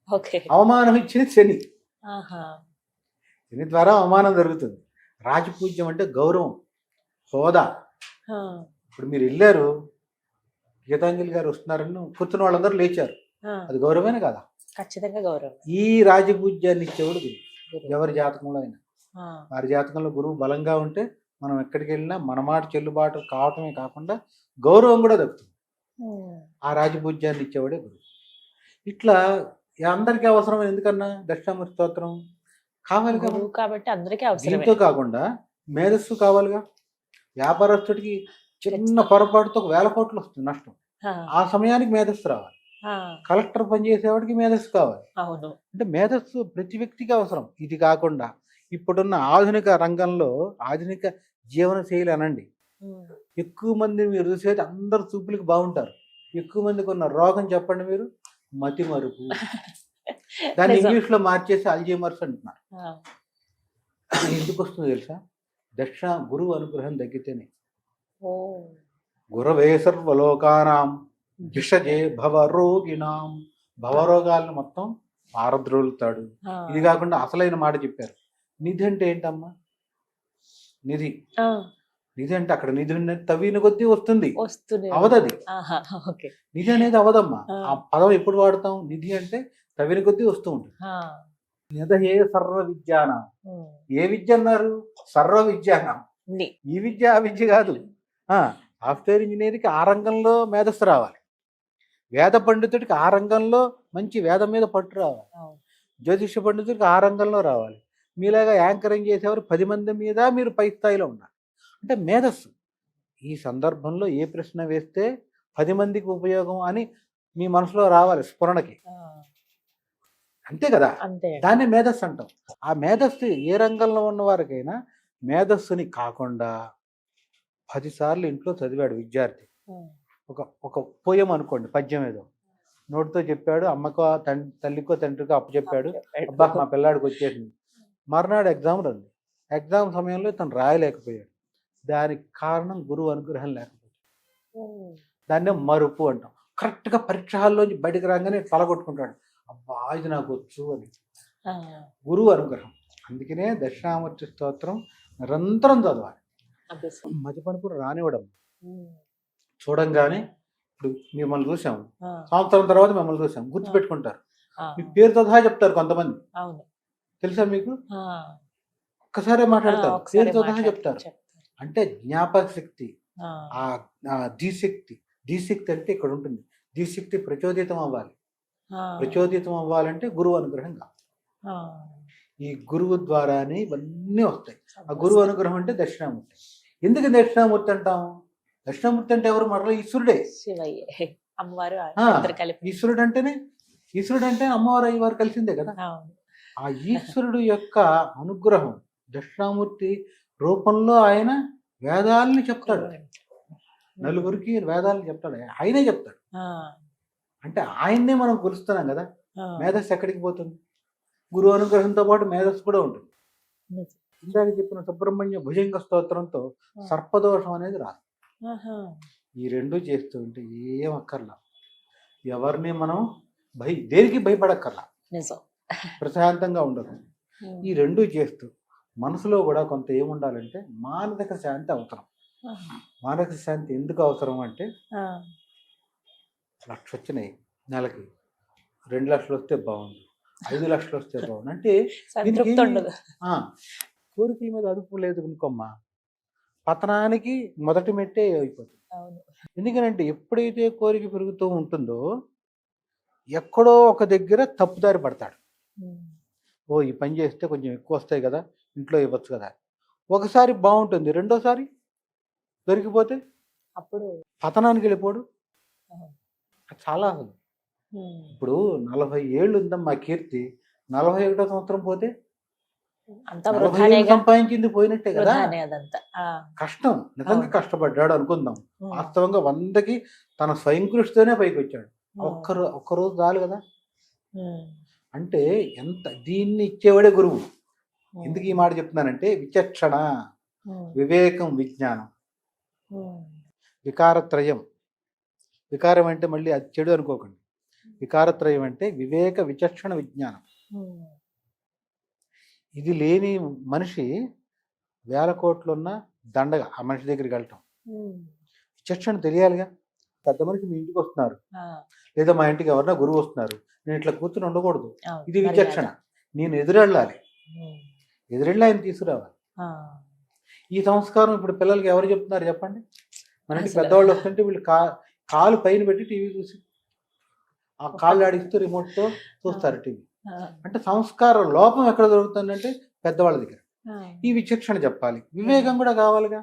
B: ఓకే.
C: అవమానం ఇచ్చేది శని.
B: ఆహా.
C: శని ద్వారా అవమానం జరుగుతుంది. రాజపూజ్యం అంటే గౌరవం, హోదా.
B: ఆ.
C: ఇప్పుడు మీరు వెళ్ళారు, గీతాంజలి గారు వస్తున్నారని కూర్చున్న వాళ్ళందరూ లేచారు,
B: ఆ.
C: అది గౌరవమే కదా.
B: ఖచ్చితంగా గౌరవం.
C: ఈ రాజపూజ్యాన్ని ఇచ్చేవాడు గురువు.
B: గురువు.
C: ఎవరి జాతకంలో అయినా,
B: ఆ.
C: వారి జాతకంలో గురువు బలంగా ఉంటే మనం ఎక్కడికి వెళ్ళినా మన మాట చెల్లుబాటు కావటమే కాకుండా గౌరవం కూడా దక్కుతుంది.
B: ఉమ్.
C: ఆ రాజపూజ్యాన్ని ఇచ్చేవాడే గురువు. ఇట్లా అందరికీ అవసరం. ఎందుకన్నా దక్షిణామూర్తి స్తోత్రం కావాలి కదా.
B: గురువు కాబట్టి అందరికీ అవసరమే.
C: దీంతో కాకుండా మేధస్సు కావాలిగా. వ్యాపారస్తుడికి చిన్న పొరపాటుతో 1000 కోట్లు వస్తుంది నష్టం. ఆ సమయానికి మేధస్సు రావాలి. కలెక్టర్ పనిచేసేవాడికి మేధస్సు కావాలి.
B: అవును.
C: అంటే మేధస్సు ప్రతి వ్యక్తికి అవసరం. ఇది కాకుండా ఇప్పుడున్న ఆధునిక రంగంలో ఆధునిక జీవన శైలి అనండి, ఎక్కువ మంది మీరు చూసేది అందరు చూపులకు బాగుంటారు. ఎక్కువ మందికి ఉన్న రోగం చెప్పండి మీరు, మతి మరుపు. దాన్ని
B: నిజం.
C: ఇంగ్లీష్లో మార్చేసి అల్జీమర్స్ అంటున్నారు. ఎందుకు వస్తుందో తెలుసా? దక్షిణ గురువు అనుగ్రహం తగ్గితేనే. గురవే సర్వలోకానాం విషజే భవరోగినాం. భవరోగాలను మొత్తం పారద్రోలుతాడు. ఇది కాకుండా అసలైన మాట చెప్పారు. నిధి అంటే ఏంటమ్మా? నిధి. నిధి అంటే అక్కడ నిధి తవ్విన కొద్దీ వస్తుంది, అవదది. నిధి అనేది అవదమ్మా. ఆ పదం ఎప్పుడు వాడతాం? నిధి అంటే తవ్విన కొద్దీ వస్తూ ఉంటుంది. నిధయే సర్వ విద్యానం. ఏ విద్య అన్నారు? సర్వ విద్యానం. ఈ విద్య ఆ విద్య కాదు. సాఫ్ట్వేర్ ఇంజనీర్కి ఆ రంగంలో మేధస్సు రావాలి. వేద పండితుడికి ఆ రంగంలో మంచి వేదం మీద పట్టు రావాలి. జ్యోతిష పండితుడికి ఆ రంగంలో రావాలి. మీలాగా యాంకరింగ్ చేసేవారు 10 మంది మీద మీరు పై స్థాయిలో ఉన్నారు. అంటే మేధస్సు. ఈ సందర్భంలో ఏ ప్రశ్న వేస్తే 10 మందికి ఉపయోగం అని మీ మనసులో రావాలి స్ఫురణకి. అంతే కదా, దాన్ని మేధస్సు అంటాం. ఆ మేధస్సు ఏ రంగంలో ఉన్న వారికైనా మేధస్సుని కాకుండా 10 సార్లు ఇంట్లో చదివాడు విద్యార్థి. ఒక పోయం అనుకోండి, పద్యం ఏదో నోటితో చెప్పాడు, అమ్మకో తల్లికో తండ్రికో అప్పచెప్పాడు. అబ్బా మా పిల్లాడికి వచ్చేసింది. మర్నాడు ఎగ్జామ్ రండి. ఎగ్జామ్ సమయంలో తను రాయలేకపోయాడు. దానికి కారణం గురువు అనుగ్రహం లేకపోతే. దాన్నే మరుపు అంటాం. కరెక్ట్గా పరీక్ష హాల్లోంచి బయటకు రాగానే తలగొట్టుకుంటాడు, అబ్బా ఇది నాకు వచ్చు అని. గురువు అనుగ్రహం. అందుకనే దక్షిణామూర్తి స్తోత్రం నిరంతరం చదవాలి. మతి పనుకుని రానివ్వడం. చూడంగానే ఇప్పుడు మిమ్మల్ని చూసాము, సంవత్సరం తర్వాత మిమ్మల్ని చూసాం, గుర్తుపెట్టుకుంటారు. మీ పేరుతో సహా చెప్తారు కొంతమంది. తెలుసా మీకు? ఒక్కసారే మాట్లాడతారు, పేరుతో సహా చెప్తారు. అంటే జ్ఞాపక శక్తి, ఆ ధీశక్తి. ధీశక్తి అంటే ఇక్కడ ఉంటుంది. ధీశక్తి ప్రచోదితం అవ్వాలి. ప్రచోదితం అవ్వాలంటే గురువు అనుగ్రహం కావాలి. ఈ గురువు ద్వారానే ఇవన్నీ వస్తాయి. ఆ గురువు అనుగ్రహం అంటే దక్షిణామూర్తి. ఎందుకు దక్షిణామూర్తి అంటాం? దక్షిణామూర్తి అంటే ఎవరు? మరలా ఈశ్వరుడే. ఈశ్వరుడు అంటే అమ్మవారు అయ్యవారు కలిసిందే కదా. ఆ ఈశ్వరుడు యొక్క అనుగ్రహం దక్షిణామూర్తి రూపంలో ఆయన వేదాలని చెప్తాడు. నలుగురికి వేదాలను చెప్తాడు, ఆయనే చెప్తాడు. అంటే ఆయన్నే మనం కొలుస్తున్నాం కదా. మేధస్సు ఎక్కడికి పోతుంది? గురువు అనుగ్రహంతో పాటు మేధస్సు కూడా ఉంటుంది. ఇందాక చెప్పిన సుబ్రహ్మణ్య భుజంగ స్తోత్రంతో సర్పదోషం అనేది రాదు. ఈ రెండు చేస్తూ ఉంటే ఏం అక్కర్లా, ఎవరిని మనం దేనికి భయపడక్కర్లా, ప్రశాంతంగా ఉండదు. ఈ రెండు చేస్తూ మనసులో కూడా కొంత ఏముండాలంటే మానసిక శాంతి అవసరం. మానసిక శాంతి ఎందుకు అవసరం అంటే, 1,00,000 వచ్చినాయి నెలకి, 2 లక్షలు వస్తే బాగుంది, 5 లక్షలు వస్తే బాగుంది అంటే కోరికల మీద అదుపు లేదు అనుకోమ్మా, పతనానికి మొదటి మెట్టే అయిపోతుంది. ఎందుకంటే ఎప్పుడైతే కోరిక పెరుగుతూ ఉంటుందో ఎక్కడో ఒక దగ్గర తప్పుదారి పడతాడు. ఓ ఈ పని చేస్తే కొంచెం ఎక్కువ వస్తాయి కదా, ఇంట్లో ఇవ్వచ్చు కదా. ఒకసారి బాగుంటుంది, రెండోసారి దొరికిపోతే అప్పుడు పతనానికి వెళ్ళిపోడు. చాలా అసలు ఇప్పుడు 40 ఏళ్ళు ఉందమ్మా కీర్తి, 41వ సంవత్సరం పోతే సంపాదించింది పోయినట్టే కదా. కష్టం, నిజంగా కష్టపడ్డాడు అనుకుందాం. వాస్తవంగా 100కి తన స్వయం కృషితోనే పైకి వచ్చాడు. ఒక్కరోజు చాలు కదా. అంటే ఎంత దీన్ని ఇచ్చేవాడే గురువు. ఎందుకు ఈ మాట చెప్తున్నానంటే, విచక్షణ, వివేకం, విజ్ఞానం, వికారత్రయం. వికారం అంటే మళ్ళీ అది చెడు అనుకోకండి. వికారత్రయం అంటే వివేక, విచక్షణ, విజ్ఞానం. ఇది లేని మనిషి 1000 కోట్లున్న దండగా ఆ మనిషి దగ్గరికి వెళ్ళటం. విచక్షణ తెలియాలిగా. పెద్ద మనిషి మీ ఇంటికి వస్తున్నారు, లేదా మా ఇంటికి ఎవరన్నా గురువు వస్తున్నారు, నేను ఇట్లా కూర్చుని ఉండకూడదు. ఇది విచక్షణ. నేను ఎదురెళ్ళాలి, ఎదురెళ్ళి ఆయన తీసుకురావాలి. ఈ సంస్కారం ఇప్పుడు పిల్లలకి ఎవరు చెప్తున్నారు చెప్పండి? మన ఇంటికి పెద్దవాళ్ళు వస్తుంటే వీళ్ళు కాలు పైన పెట్టి టీవీ చూసి ఆ కాళ్ళు ఆడిస్తూ రిమోట్తో చూస్తారు టీవీ. అంటే సంస్కారం లోపం ఎక్కడ దొరుకుతుందంటే పెద్దవాళ్ళ దగ్గర. ఈ విచక్షణ చెప్పాలి, వివేకం కూడా కావాలిగా.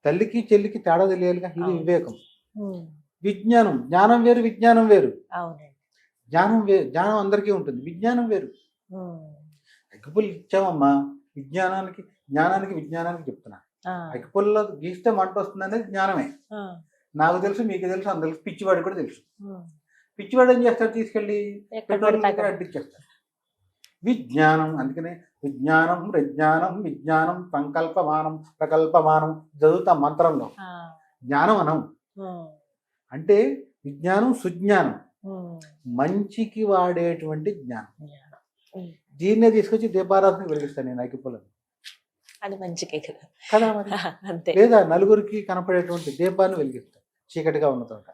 C: తల్లికి చెల్లికి తేడా తెలియాలిగా. ఇది వివేకం. విజ్ఞానం, జ్ఞానం వేరు, విజ్ఞానం వేరు.
B: అవునండి.
C: జ్ఞానం అందరికీ ఉంటుంది, విజ్ఞానం వేరు. అగ్గిపుల్ల ఇచ్చామమ్మా, జ్ఞానానికి విజ్ఞానానికి చెప్తున్నా. అగ్గిపుల్ల గీస్తే మంట వస్తుంది అనేది జ్ఞానమే. నాకు తెలుసు, మీకు తెలుసు, అందరికి పిచ్చివాడికి కూడా తెలుసు. పిచ్చివాడు ఏం చేస్తాడు, తీసుకెళ్ళి పెట్రోల్ దగ్గర అంటించేస్తాడు. విజ్ఞానం, అందుకనే విజ్ఞానం విజ్ఞానం సంకల్పమానం ప్రకల్పమానం చదువుతాం మంత్రంలో. జ్ఞానం అనం అంటే విజ్ఞానం సుజ్ఞానం, మంచికి వాడేటువంటి జ్ఞానం. దీన్నే తీసుకొచ్చి దీపారాధన వెలిగిస్తాను నేను అగ్గిపుల్లని.
B: అది మంచికే కదా
C: కదా మరి.
B: అంతే.
C: లేదా నలుగురికి కనపడేటువంటి దీపాన్ని వెలిగిస్తాం చీకటిగా ఉన్న చోట.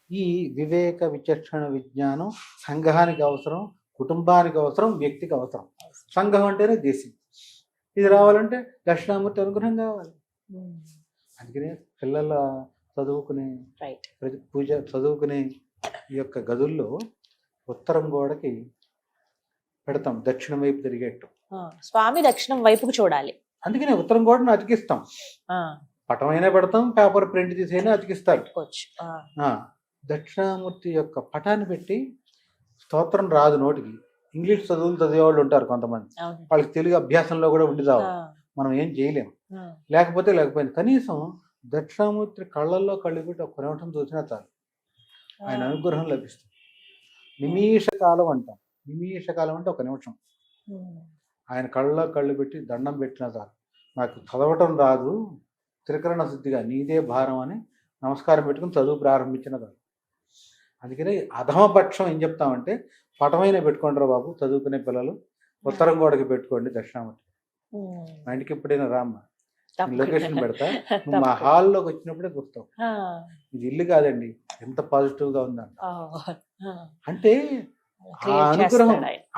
C: ఈ వివేక విచక్షణ విజ్ఞానం సంఘానికి అవసరం, కుటుంబానికి అవసరం, వ్యక్తికి అవసరం. సంఘం అంటేనే దేశం. ఇది రావాలంటే దక్షిణామూర్తి అనుగ్రహం కావాలి. అందుకనే పిల్లల చదువుకునే ప్రతి పూజ చదువుకునే ఈ యొక్క గదుల్లో ఉత్తరం గోడకి పెడతాం, దక్షిణం వైపు తిరిగేట్టు.
B: స్వామి దక్షిణం వైపుకు చూడాలి.
C: అందుకనే ఉత్తరం గోడను అతికిస్తాం. పటమైనా పెడతాం, పేపర్ ప్రింట్ తీసైనా అతికిస్తారు. దక్షిణామూర్తి యొక్క పటాన్ని పెట్టి స్తోత్రం రాదు నోటికి. ఇంగ్లీష్ చదువులు చదివేవాళ్ళు ఉంటారు కొంతమంది, వాళ్ళకి తెలుగు అభ్యాసంలో కూడా ఉండి రావు. మనం ఏం చేయలేము. లేకపోయింది. కనీసం దక్షిణామూర్తి కళ్ళల్లో కళ్ళు పెట్టి ఒక్క నిమిషం చూసినా చాలు, ఆయన అనుగ్రహం లభిస్తుంది. నిమిషకాలం అంటాం. నిమిషకాలం అంటే ఒక నిమిషం. ఆయన కళ్ళలో కళ్ళు పెట్టి దండం పెట్టినా చాలు, నాకు చదవటం రాదు, త్రికరణ శుద్ధిగా నీదే భారం అని నమస్కారం పెట్టుకుని చదువు ప్రారంభించిన చాలు. అందుకనే అధమపక్షం ఏం చెప్తామంటే, పటమైన పెట్టుకోండి రా బాబు చదువుకునే పిల్లలు, ఉత్తరం గోడకి పెట్టుకోండి దక్షిణామూర్తి. మా ఇంటికి ఎప్పుడైనా రామ్మా, లొకేషన్ పెడతా, నువ్వు మా హాల్లోకి వచ్చినప్పుడే చూస్తావు. ఇది ఇల్లు కాదండి, ఎంత పాజిటివ్గా ఉందంట. అంటే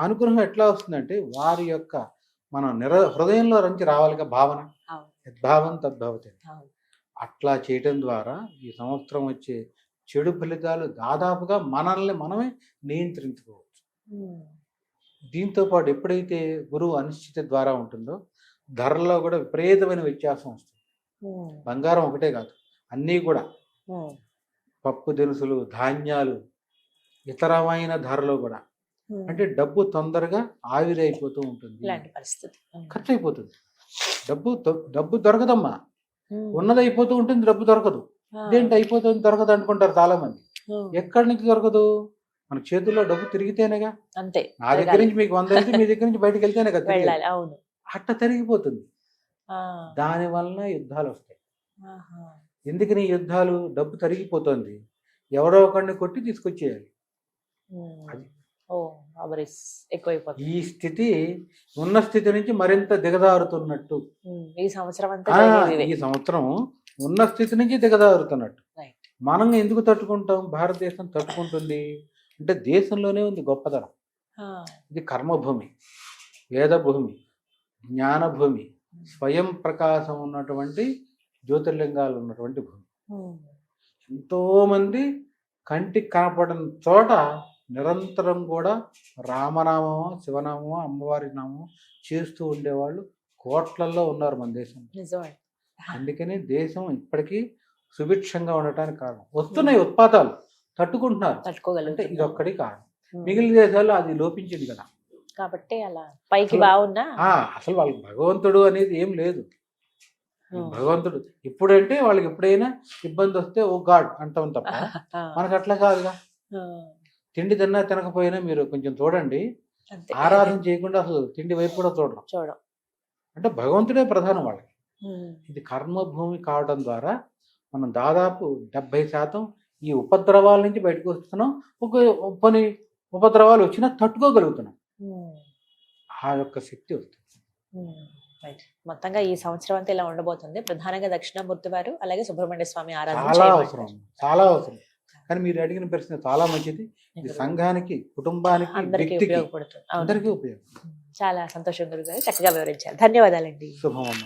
C: అనుగ్రహం ఎట్లా వస్తుందంటే, వారి యొక్క మన హృదయంలో నుంచి రావాలిగా భావన. యద్భావం తద్భవతి. అట్లా చేయటం ద్వారా ఈ సంవత్సరం వచ్చే చెడు ఫలితాలు దాదాపుగా మనల్ని మనమే నియంత్రించుకోవచ్చు. దీంతో పాటు ఎప్పుడైతే గురువు అనిశ్చిత ద్వారా ఉంటుందో ధరలో కూడా విపరీతమైన వ్యత్యాసం వస్తుంది. బంగారం ఒకటే కాదు, అన్నీ కూడా పప్పు దినుసులు, ధాన్యాలు, ఇతరమైన ధరలో కూడా. అంటే డబ్బు తొందరగా ఆవిరైపోతూ ఉంటుంది, ఖర్చు అయిపోతుంది. డబ్బు దొరకదమ్మా, ఉన్నది అయిపోతూ ఉంటుంది, డబ్బు దొరకదు. ఇదేంటి అయిపోతుంది దొరకదు అనుకుంటారు చాలా మంది. ఎక్కడి నుంచి దొరకదు? మన చేతుల్లో డబ్బు తిరిగితేనేగా.
B: అంతే.
C: నా దగ్గర నుంచి మీకు 100 అయితే మీ దగ్గర నుంచి బయటకు వెళ్తేనే కదా. అట్ట తిరిగిపోతుంది. దాని వలన యుద్ధాలు వస్తాయి. ఎందుకని యుద్ధాలు? డబ్బు తరిగిపోతుంది, ఎవరో ఒకరిని కొట్టి తీసుకొచ్చేయాలి. అది ఈ స్థితి ఉన్న స్థితి నుంచి మరింత దిగజారుతున్నట్టు. ఈ సంవత్సరం ఉన్న స్థితి నుంచి దిగజారుతున్నట్టు. మనం ఎందుకు తట్టుకుంటాం? భారతదేశం తట్టుకుంటుంది అంటే దేశంలోనే ఉంది గొప్పతనం. ఇది కర్మభూమి, వేదభూమి, జ్ఞానభూమి, స్వయం ప్రకాశం ఉన్నటువంటి జ్యోతిర్లింగాలు ఉన్నటువంటి భూమి. ఎంతోమంది కంటికి కనపడని చోట నిరంతరం కూడా రామనామమో, శివనామమో, అమ్మవారి నామమో చేస్తూ ఉండేవాళ్ళు కోట్లల్లో ఉన్నారు మన దేశంలో. అందుకని దేశం ఇప్పటికీ సుభిక్షంగా ఉండటానికి కారణం. వస్తున్నాయి ఉత్పాతాలు, తట్టుకుంటున్నారు. అంటే ఇది ఒక్కటి కారణం. మిగిలిన దేశాల్లో అది లోపించింది కదా,
B: కాబట్టి అలా పైకి బాగున్నా
C: అసలు వాళ్ళకి భగవంతుడు అనేది ఏం లేదు. భగవంతుడు ఇప్పుడంటే వాళ్ళకి ఎప్పుడైనా ఇబ్బంది వస్తే ఓ గాడ్ అంటాం తప్ప, మనకు అట్లా కాదుగా. తిండి తిన్నా తినకపోయినా మీరు కొంచెం చూడండి, ఆరాధన చేయకుండా అసలు తిండి వైపు కూడా చూడడం. అంటే భగవంతుడే ప్రధానం వాళ్ళకి. ఇది కర్మభూమి కావడం ద్వారా మనం దాదాపు 70% ఈ ఉపద్రవాల నుంచి బయటకు వస్తున్నాం. కొన్ని ఉపద్రవాలు వచ్చినా తట్టుకోగలుగుతున్నాం. ఆ యొక్క శక్తి వస్తుంది.
B: మొత్తంగా ఈ సంవత్సరం అంతా ఇలా ఉండబోతుంది. ప్రధానంగా దక్షిణామూర్తి వారు, అలాగే సుబ్రహ్మణ్య స్వామి ఆరాధన
C: చాలా అవసరం. కానీ మీరు అడిగిన ప్రశ్న చాలా మంచిది. ఇది సంఘానికి, కుటుంబానికి,
B: అందరికీ ఉపయోగపడుతుంది.
C: అందరికీ ఉపయోగం.
B: చాలా సంతోషం గురుగారు, చక్కగా వివరించారు. ధన్యవాదాలండి.
C: శుభమమ్మ.